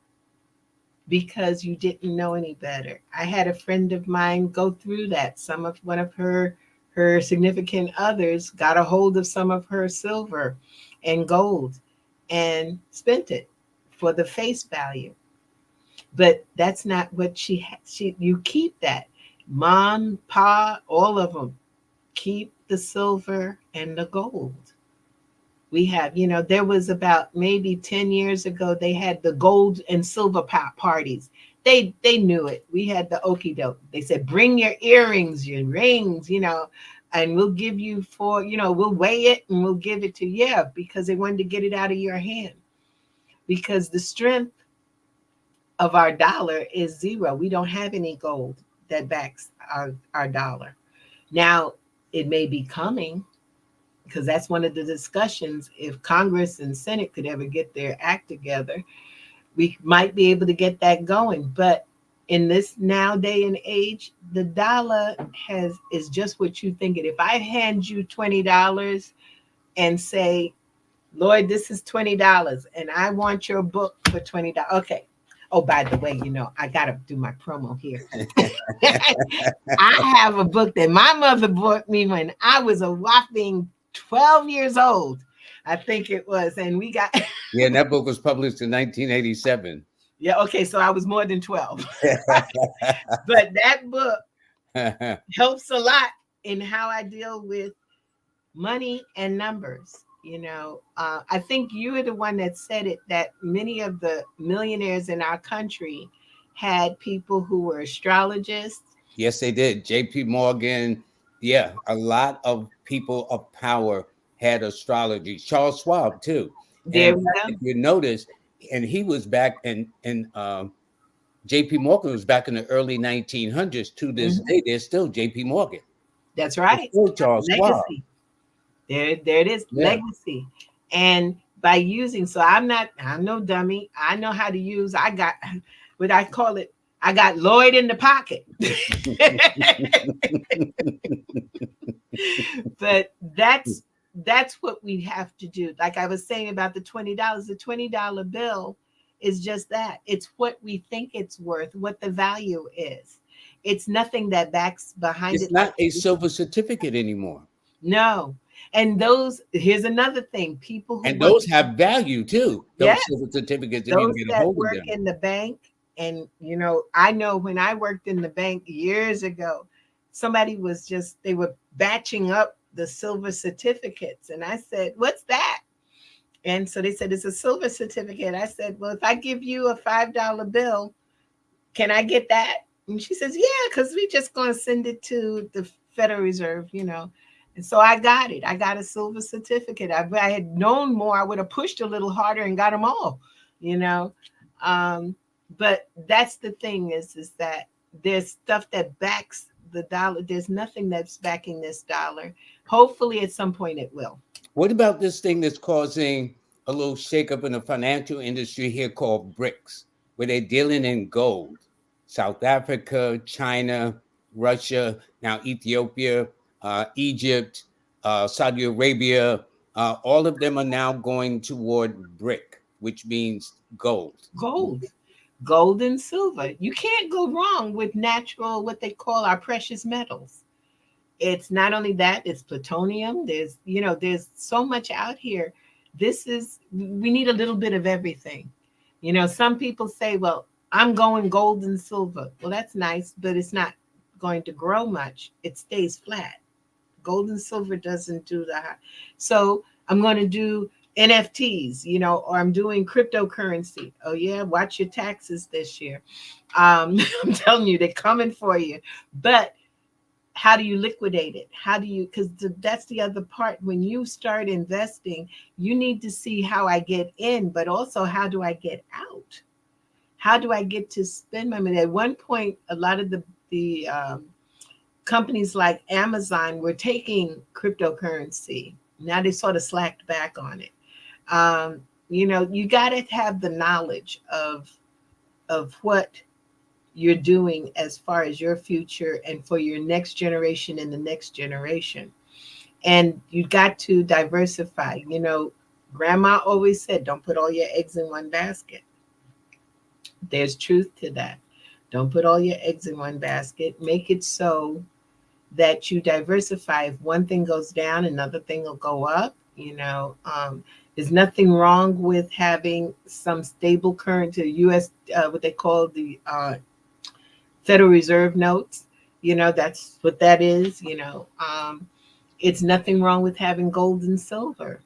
because you didn't know any better. I had a friend of mine go through that. One of her significant others got a hold of some of her silver and gold and spent it for the face value. But that's not what you keep that. Mom, pa, all of them keep the silver and the gold. We have, you know, there was about maybe 10 years ago, they had the gold and silver parties. They knew it. We had the okey doke. They said, bring your earrings, your rings, you know, and we'll give you for, we'll weigh it and we'll give it to you. Yeah, because they wanted to get it out of your hand. Because the strength of our dollar is zero. We don't have any gold that backs our dollar. Now, it may be coming, because that's one of the discussions. If Congress and Senate could ever get their act together, we might be able to get that going. But in this now day and age, the dollar is just what you think it. If I hand you $20 and say, Lloyd, this is $20 and I want your book for $20. Okay. Oh, by the way, I gotta do my promo here. I have a book that my mother bought me when I was a whopping 12 years old. I think it was. And we got Yeah, and that book was published in 1987. yeah, okay, so I was more than 12. But that book helps a lot in how I deal with money and numbers. I think you were the one that said it, that many of the millionaires in our country had people who were astrologists. Yes, they did. J.P. Morgan. Yeah, a lot of people of power had astrology. Charles Schwab too. And There in we fact, go. if you notice, and he was back in J.P. Morgan was back in the early 1900s. To this Mhm. day, there's still J.P. Morgan. That's There's right. still Charles Schwab. Legacy. There it is. Yeah. Legacy. And by using, so I'm no dummy. I know how to use, I got what I call it. I got Lloyd in the pocket. But that's what we have to do. Like I was saying about the $20, the $20 bill is just that. It's what we think it's worth, what the value is. It's nothing that backs behind It's it. not a silver certificate anymore. No. And here's another thing. People who And work, those have value too. yeah, Those silver certificates, if you those can get a that hold of work them. in the bank. And I know when I worked in the bank years ago, somebody they were batching up the silver certificates. And I said, what's that? And so they said, it's a silver certificate. I said, well, if I give you a $5 bill, can I get that? And she says, yeah, because we just going to send it to the Federal Reserve. And so I got it. I got a silver certificate. I had known more, I would have pushed a little harder and got them all, you know. But that's the thing is that there's stuff that backs the dollar. There's nothing that's backing this dollar. Hopefully at some point it will. What about this thing that's causing a little shakeup in the financial industry here called BRICS, where they're dealing in gold? South Africa, China, Russia, now Ethiopia, Egypt, Saudi Arabia, all of them are now going toward BRIC, which means gold. Gold and silver. You can't go wrong with natural, what they call our precious metals. It's not only that, it's plutonium. There's so much out here. We need a little bit of everything. Some people say, well, I'm going gold and silver. Well, that's nice, but it's not going to grow much. It stays flat. Gold and silver doesn't do that. So I'm going to do NFTs, or I'm doing cryptocurrency. Oh yeah, watch your taxes this year. I'm telling you, they're coming for you. But how do you liquidate it? How do you, because that's the other part. When you start investing, you need to see how I get in, but also how do I get out? How do I get to spend my money? At one point, a lot of the companies like Amazon were taking cryptocurrency. Now they sort of slacked back on it. You got to have the knowledge of what you're doing as far as your future and for your next generation and the next generation. And you got to diversify. Grandma always said, don't put all your eggs in one basket. There's truth to that. Don't put all your eggs in one basket. Make it so that you diversify. If one thing goes down, another thing will go up. There's nothing wrong with having some stable currency, U.S., what they call the Federal Reserve notes. That's what that is. It's nothing wrong with having gold and silver.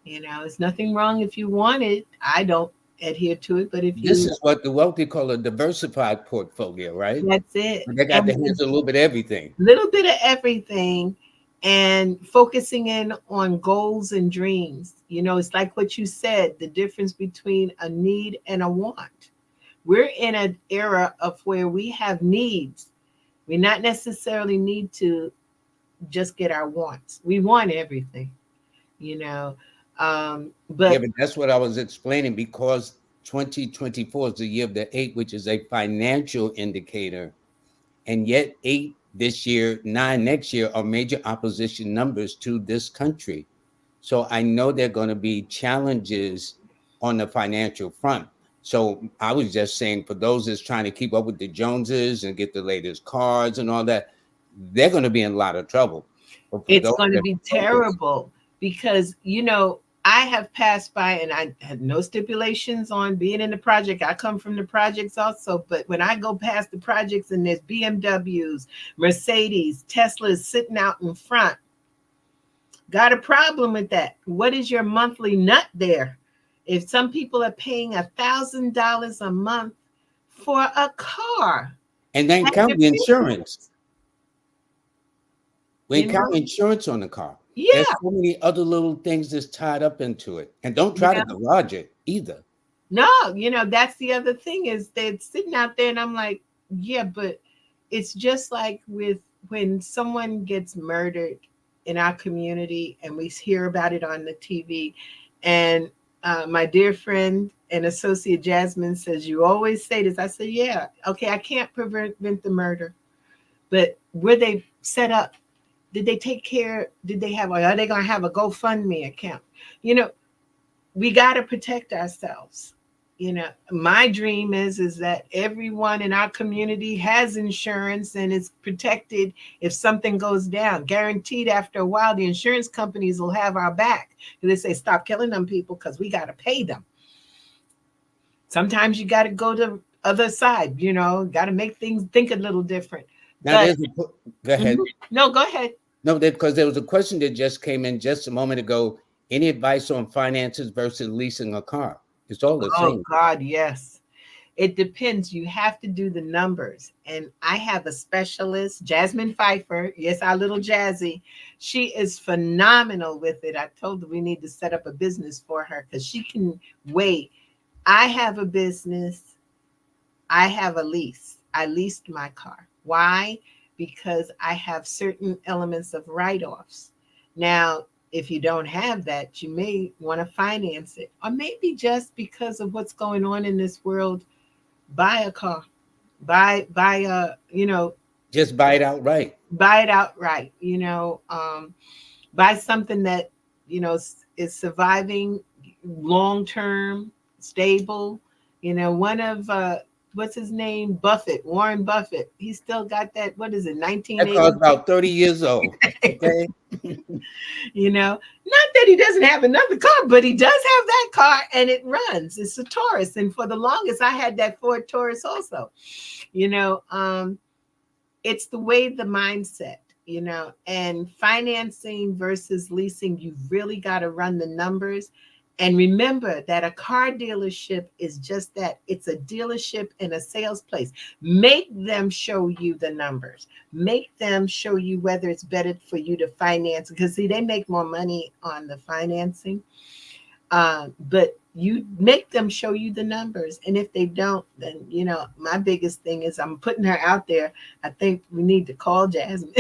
It's nothing wrong if you want it. I don't adhere to it, but if This you, is what the wealthy call a diversified portfolio, right? that's it. They got their hands a little bit of everything. Little bit of everything. and focusing in on goals and dreams. It's like what you said, the difference between a need and a want. We're in an era of where we have needs. We not necessarily need to just get our wants. We want everything, you know. Yeah, But but that's what I was explaining, because 2024 is the year of the eight, which is a financial indicator. And yet, eight this year, nine next year are major opposition numbers to this country. So I know there are going to be challenges on the financial front. So I was just saying, for those that's trying to keep up with the Joneses and get the latest cars and all that, they're going to be in a lot of trouble. But for it's those going to that be focus, terrible because I have passed by and I had no stipulations on being in the project. I come from the projects also, but when I go past the projects and there's BMWs, Mercedes, Teslas sitting out in front, got a problem with that. What is your monthly nut there? If some people are paying $1,000 a month for a car, and then that count the insurance. difference, We you ain't count know? insurance on the car. There's Yeah, so many other little things that's tied up into it. And don't try to yeah. garage it either. No, that's the other thing is they're sitting out there and I'm like, yeah, but it's just like with when someone gets murdered in our community and we hear about it on the TV. And my dear friend and associate Jasmine says, you always say this. I said, yeah, okay, I can't prevent the murder, but were they set up? Did they take care? Did they have, are they going to have a GoFundMe account? You know, we got to protect ourselves. My dream is that everyone in our community has insurance and is protected if something goes down. Guaranteed after a while the insurance companies will have our back. They say stop killing them people because we got to pay them. Sometimes you got to go to other side, got to make things think a little different. Now, But go ahead. no, go ahead. No, because there was a question that just came in just a moment ago. Any advice on finances versus leasing a car? It's all the Oh same. God, yes. It depends. You have to do the numbers. And I have a specialist, Jasmine Pfeiffer. Yes, our little Jazzy. She is phenomenal with it. I told her we need to set up a business for her because she can wait. I have a business. I have a lease. I leased my car. Why? Because I have certain elements of write offs. Now, if you don't have that, you may want to finance it, or maybe just because of what's going on in this world, buy a car, buy a Just buy it outright. buy it outright. Buy something that is surviving long term, stable. One of what's his name, Buffett, Warren Buffett. He still got that. What is it, That 1980? car's about 30 years old. Okay. Not that he doesn't have another car, but he does have that car and it runs. It's a Taurus, and for the longest, I had that Ford Taurus also. You know, um, it's the way the mindset, and financing versus leasing, you've really got to run the numbers. And remember that a car dealership is just that, it's a dealership and a sales place. Make them show you the numbers, make them show you whether it's better for you to finance, because see, they make more money on the financing. But you make them show you the numbers. And if they don't, then, my biggest thing is I'm putting her out there. I think we need to call Jasmine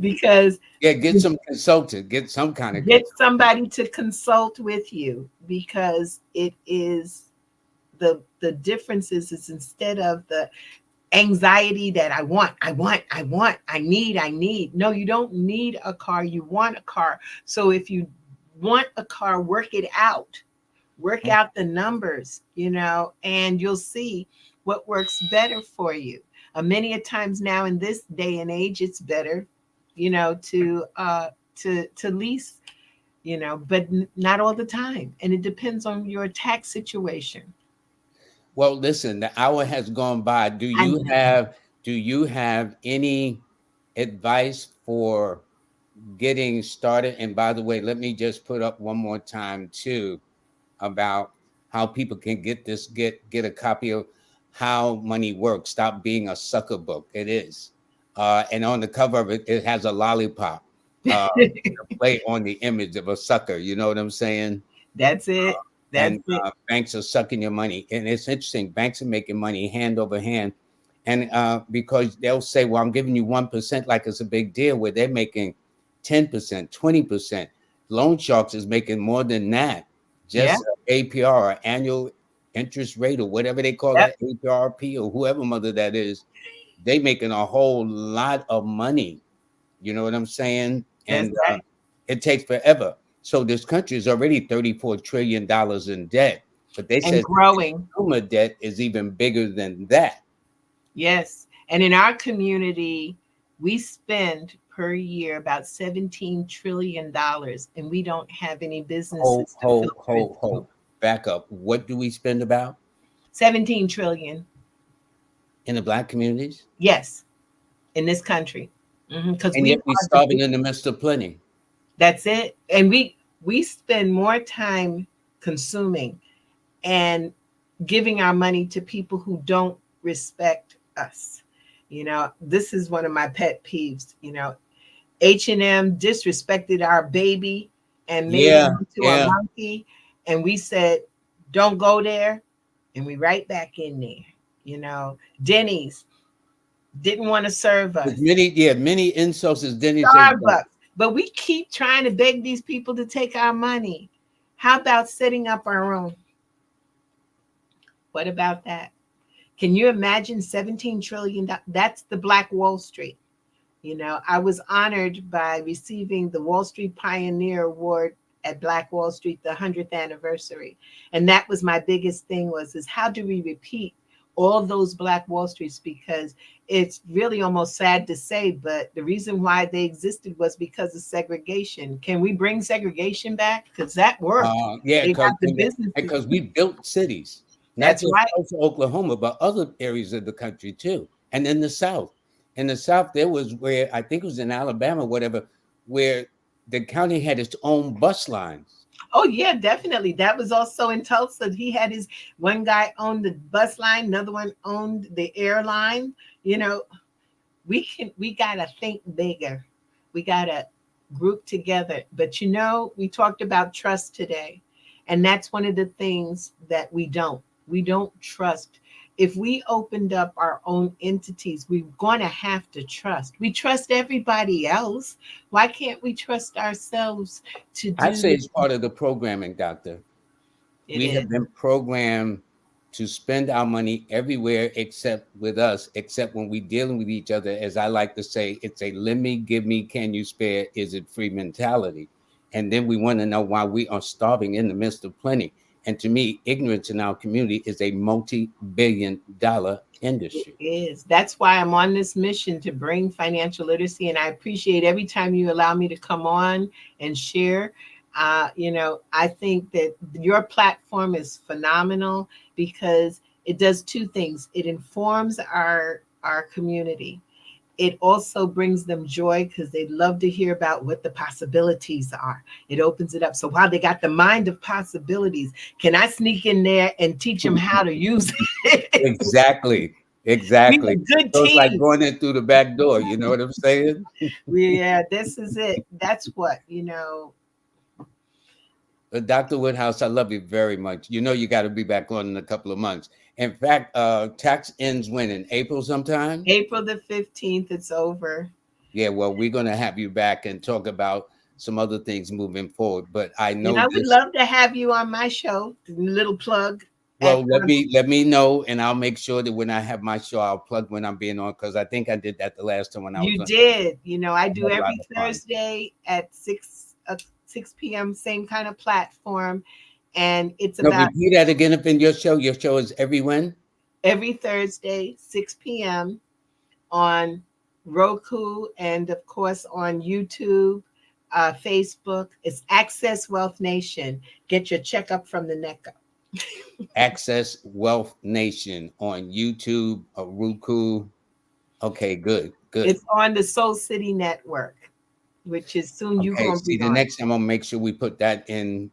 because Yeah, get some consultant, get some kind of get consultant. somebody to consult with you, because it is the difference is instead of the anxiety that I need. No, you don't need a car. You want a car. So if you want a car, work out the numbers, and you'll see what works better for you. Many a times now in this day and age, it's better, to lease, but not all the time, and it depends on your tax situation. Well, listen, the hour has gone by. I know. Do you have any advice for getting started? And by the way, let me just put up one more time too about how people can get a copy of How Money Works. Stop being a sucker book. It is. And on the cover of it, it has a lollipop. Play on the image of a sucker. You know what I'm saying? That's it. That's And it. banks are sucking your money. And it's interesting. Banks are making money hand over hand. And because they'll say, well, I'm giving you 1% like it's a big deal, where they're making 10%, 20%. Loan Sharks is making more than that. Yeah. Just APR, or annual interest rate, or whatever they call Yep. that, APRP, or whoever mother that is, they making a whole lot of money. You know what I'm saying? That's And right. it takes forever. So this country is already $34 trillion in debt, but they And said the growing. consumer debt is even bigger than that. Yes. And in our community, we spend per year about $17 trillion, and we don't have any Ho, businesses to ho, filter it ho, through. ho. Back up. What do we spend about 17 trillion. in the Black communities? Yes, in this country. Because And we yet we are the starving in the midst of plenty. that's it. And we spend more time consuming and giving our money to people who don't respect us. This is one of my pet peeves. H&M disrespected our baby and made Yeah, him into a yeah. monkey, and we said, "Don't go there," and we right back in there. Denny's didn't want to serve There's us. many, yeah, many insults, as Dennis has done. Starbucks, but we keep trying to beg these people to take our money. How about setting up our own? What about that? Can you imagine 17 trillion? That's the Black Wall Street. I was honored by receiving the Wall Street Pioneer Award at Black Wall Street, the 100th anniversary. And that was my biggest thing is how do we repeat all those Black Wall Streets? Because it's really almost sad to say, but the reason why they existed was because of segregation. Can we bring segregation back? Because that worked. Yeah, They got the businesses. because we built cities, not That's just right. Tulsa, Oklahoma, but other areas of the country too, and in the South. In the South, there was where I think it was in Alabama, whatever, where the county had its own bus lines. Oh yeah, definitely. That was also in Tulsa. He had his one guy owned the bus line, another one owned the airline. You know, we gotta think bigger. We gotta group together. But we talked about trust today. And that's one of the things that we don't. We don't trust. If we opened up our own entities, we're going to have to trust. We trust everybody else. Why can't we trust ourselves to I do say the it's part of the programming, doctor. it We is? have been programmed to spend our money everywhere except with us, except when we're dealing with each other. As I like to say, it's a let me, give me, can you spare, is it free mentality. And then we want to know why we are starving in the midst of plenty. And to me, ignorance in our community is a multi-billion-dollar It industry. is. That's why I'm on this mission to bring financial literacy. And I appreciate every time you allow me to come on and share. I think that your platform is phenomenal because it does two things. It informs our community. It also brings them joy because they love to hear about what the possibilities are. It opens it up. So while they got the mind of possibilities, can I sneak in there and teach them how to use it? Exactly. We a Exactly. good So it's like team. going in through the back door. You know what I'm saying? Yeah, this is it. That's what, Dr. Woodhouse, I love you very much. You know you got to be back on in a couple of months. In fact, tax ends when in April sometime. April the 15th, it's over. Yeah, well, we're gonna have you back and talk about some other things moving forward. But I And know I would this. love to have you on my show. Little plug at Well, let me know, and I'll make sure that when I have my show, I'll plug when I'm being on because I think I did that the last time when I was you on. did. I I do had a lot every of fun. Thursday at 6 p.m., same kind of platform. And it's No, about repeat that again. If in your show is every when? every Thursday, 6 p.m. on Roku and, of course, on YouTube, Facebook. It's Access Wealth Nation. Get your checkup from the neck up. Access Wealth Nation on YouTube, Roku. Okay, good, good. It's on the Soul City Network, which is soon you're Okay, going to see, be the on. next time I'll make sure we put that in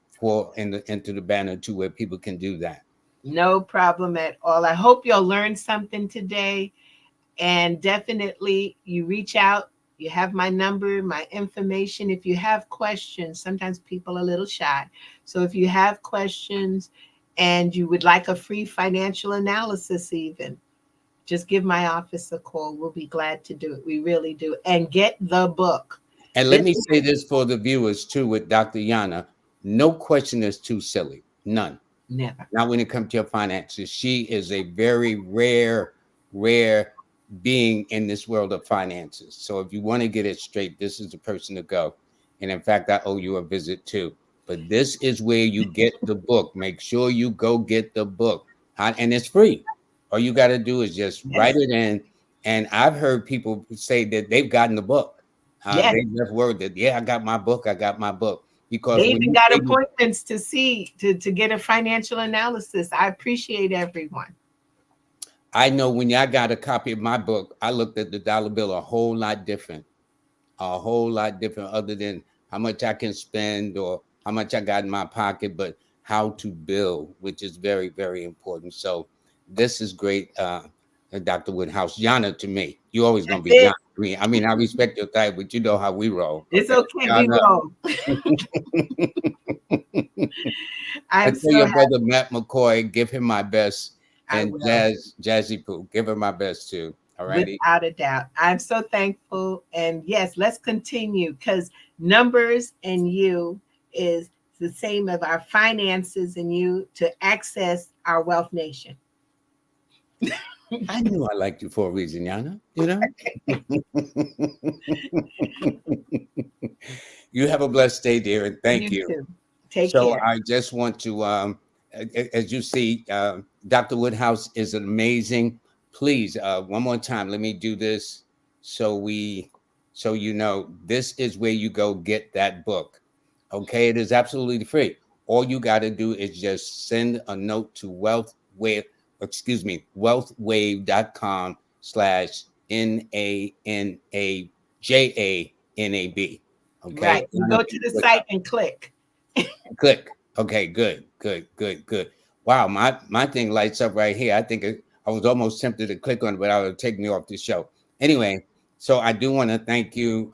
into the banner too, where people can do that. No problem at all. I hope you'll learn something today. And definitely you reach out. You have my number, my information. If you have questions, sometimes people are a little shy. So if you have questions and you would like a free financial analysis, even, just give my office a call. We'll be glad to do it. We really do. And get the book. And let This me is say this for the viewers too with Dr. Yana. No question is too silly. None. never. Not when it comes to your finances. She is a very rare being in this world of finances. So if you want to get it straight, this is the person to go. And in fact, I owe you a visit too. But this is where you get the book. Make sure you go get the book. And it's free. All you got to do is just write Yes. it in. And I've heard people say that they've gotten the book. Yes. They just word that, yeah, I got my book. I got my book. Because They when even you got say appointments to see to get a financial analysis. I appreciate everyone. I know when I got a copy of my book, I looked at the dollar bill a whole lot different, other than how much I can spend or how much I got in my pocket, but how to build, which is very important. So this is great, Dr. Woodhouse. Jana to me, you always gonna That's be Jana it. to me. I mean, I respect your type, but you know how we roll. It's Okay, okay, we Jana. roll. I I'm tell so your happy. brother Matt McCoy, give him my best, I and will. Jazzy Poo, give her my best too. All righty. Without a doubt. I'm so thankful. And yes, let's continue because numbers and you is the same of our finances and you to access our wealth nation. I knew I liked you for a reason, Yana. You know? You have a blessed day, dear, and thank You you. too. Take So care. I just want to, as you see, Dr. Woodhouse is amazing. Please, one more time, let me do this so so you know, this is where you go get that book. Okay, it is absolutely free. All you got to do is just send a note to wealthwave.com/NANAJANAB. Okay. Right. You go to the site and click. Click. Okay, good. Wow, my thing lights up right here. I was almost tempted to click on it, but I would take me off the show. Anyway, so I do want to thank you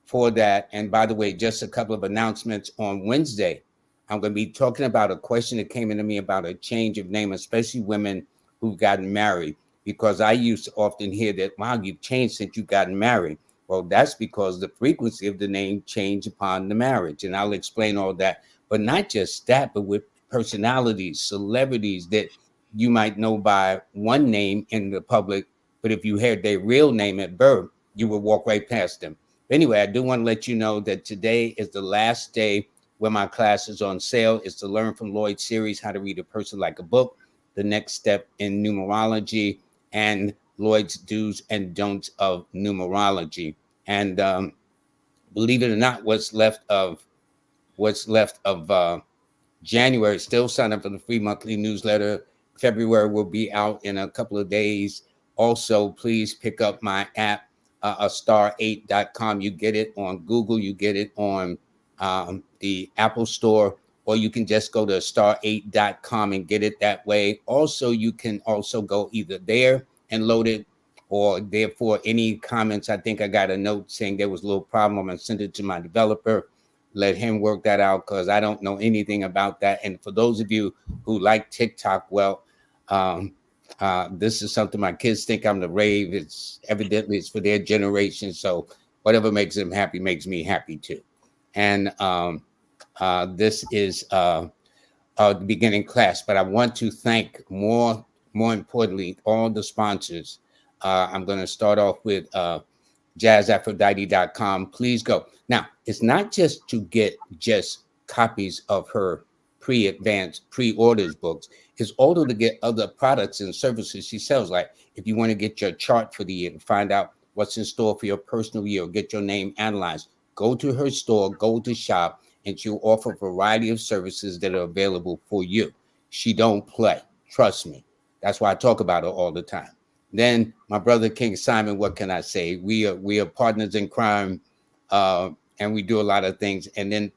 for that. And by the way, just a couple of announcements on Wednesday. I'm going to be talking about a question that came into me about a change of name, especially women who've gotten married, because I used to often hear that, wow, you've changed since you've gotten married. Well, that's because the frequency of the name changed upon the marriage. And I'll explain all that. But not just that, but with personalities, celebrities that you might know by one name in the public, but if you heard their real name at birth, you would walk right past them. Anyway, I do want to let you know that today is the last day where my class is on sale. It's the Learn from Lloyd series, How to Read a Person Like a Book, the next step in numerology, and Lloyd's do's and don'ts of numerology. And believe it or not, what's left of January, still sign up for the free monthly newsletter. February will be out in a couple of days. Also, please pick up my app, star8.com. You get it on Google, you get it on the Apple Store, or you can just go to star8.com and get it that way. Also, you can also go either there and load it, or therefore any comments. I think I got a note saying there was a little problem. I'm going to send it to my developer, let him work that out, because I don't know anything about that. And for those of you who like TikTok, well, this is something my kids think I'm the rave. It's evidently it's for their generation. So whatever makes them happy makes me happy too. And this is the beginning class. But I want to thank more importantly all the sponsors. I'm going to start off with jazzaphrodite.com. Please go. Now, it's not just to get just copies of her pre-advanced pre-orders books. It's also to get other products and services she sells. Like if you want to get your chart for the year to find out what's in store for your personal year, or get your name analyzed, go to her store, go to shop, and she'll offer a variety of services that are available for you. She don't play. Trust me. That's why I talk about her all the time. Then my brother King Simon, what can I say? We are partners in crime, and we do a lot of things. And then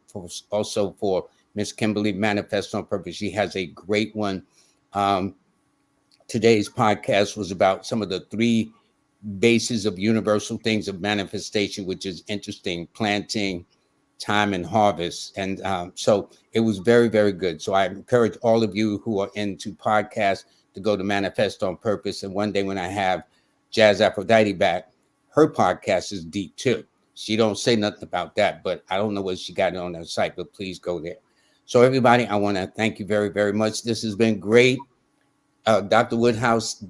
also for Miss Kimberly, Manifest on Purpose, she has a great one. Um, Today's podcast was about some of the three basis of universal things of manifestation, which is interesting, planting, time, and harvest. And so it was very, very good. So I encourage all of you who are into podcasts to go to Manifest on Purpose. And one day when I have Jazz Aphrodite back, her podcast is deep too. She don't say nothing about that, but I don't know what she got on her site, but please go there. So everybody, I want to thank you very, very much. This has been great. Dr. Woodhouse,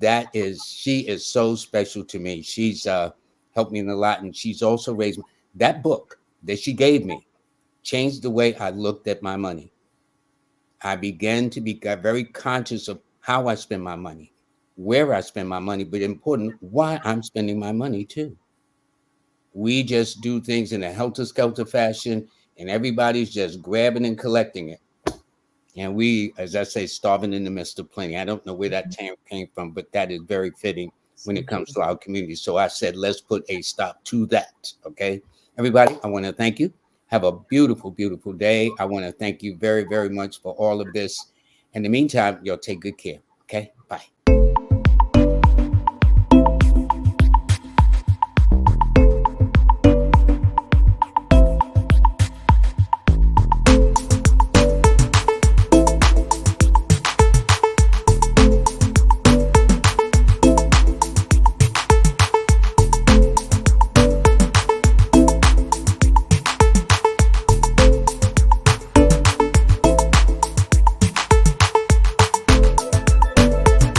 she is so special to me. She's helped me in a lot, and she's also raised that book that she gave me changed the way I looked at my money. I began to be got very conscious of how I spend my money, where I spend my money, but important, why I'm spending my money too. We just do things in a helter-skelter fashion, and everybody's just grabbing and collecting it. And we, as I say, starving in the midst of plenty. I don't know where that term came from, but that is very fitting when it comes to our community. So I said, let's put a stop to that. Okay. Everybody, I want to thank you. Have a beautiful, beautiful day. I want to thank you very, very much for all of this. In the meantime, y'all take good care. Okay.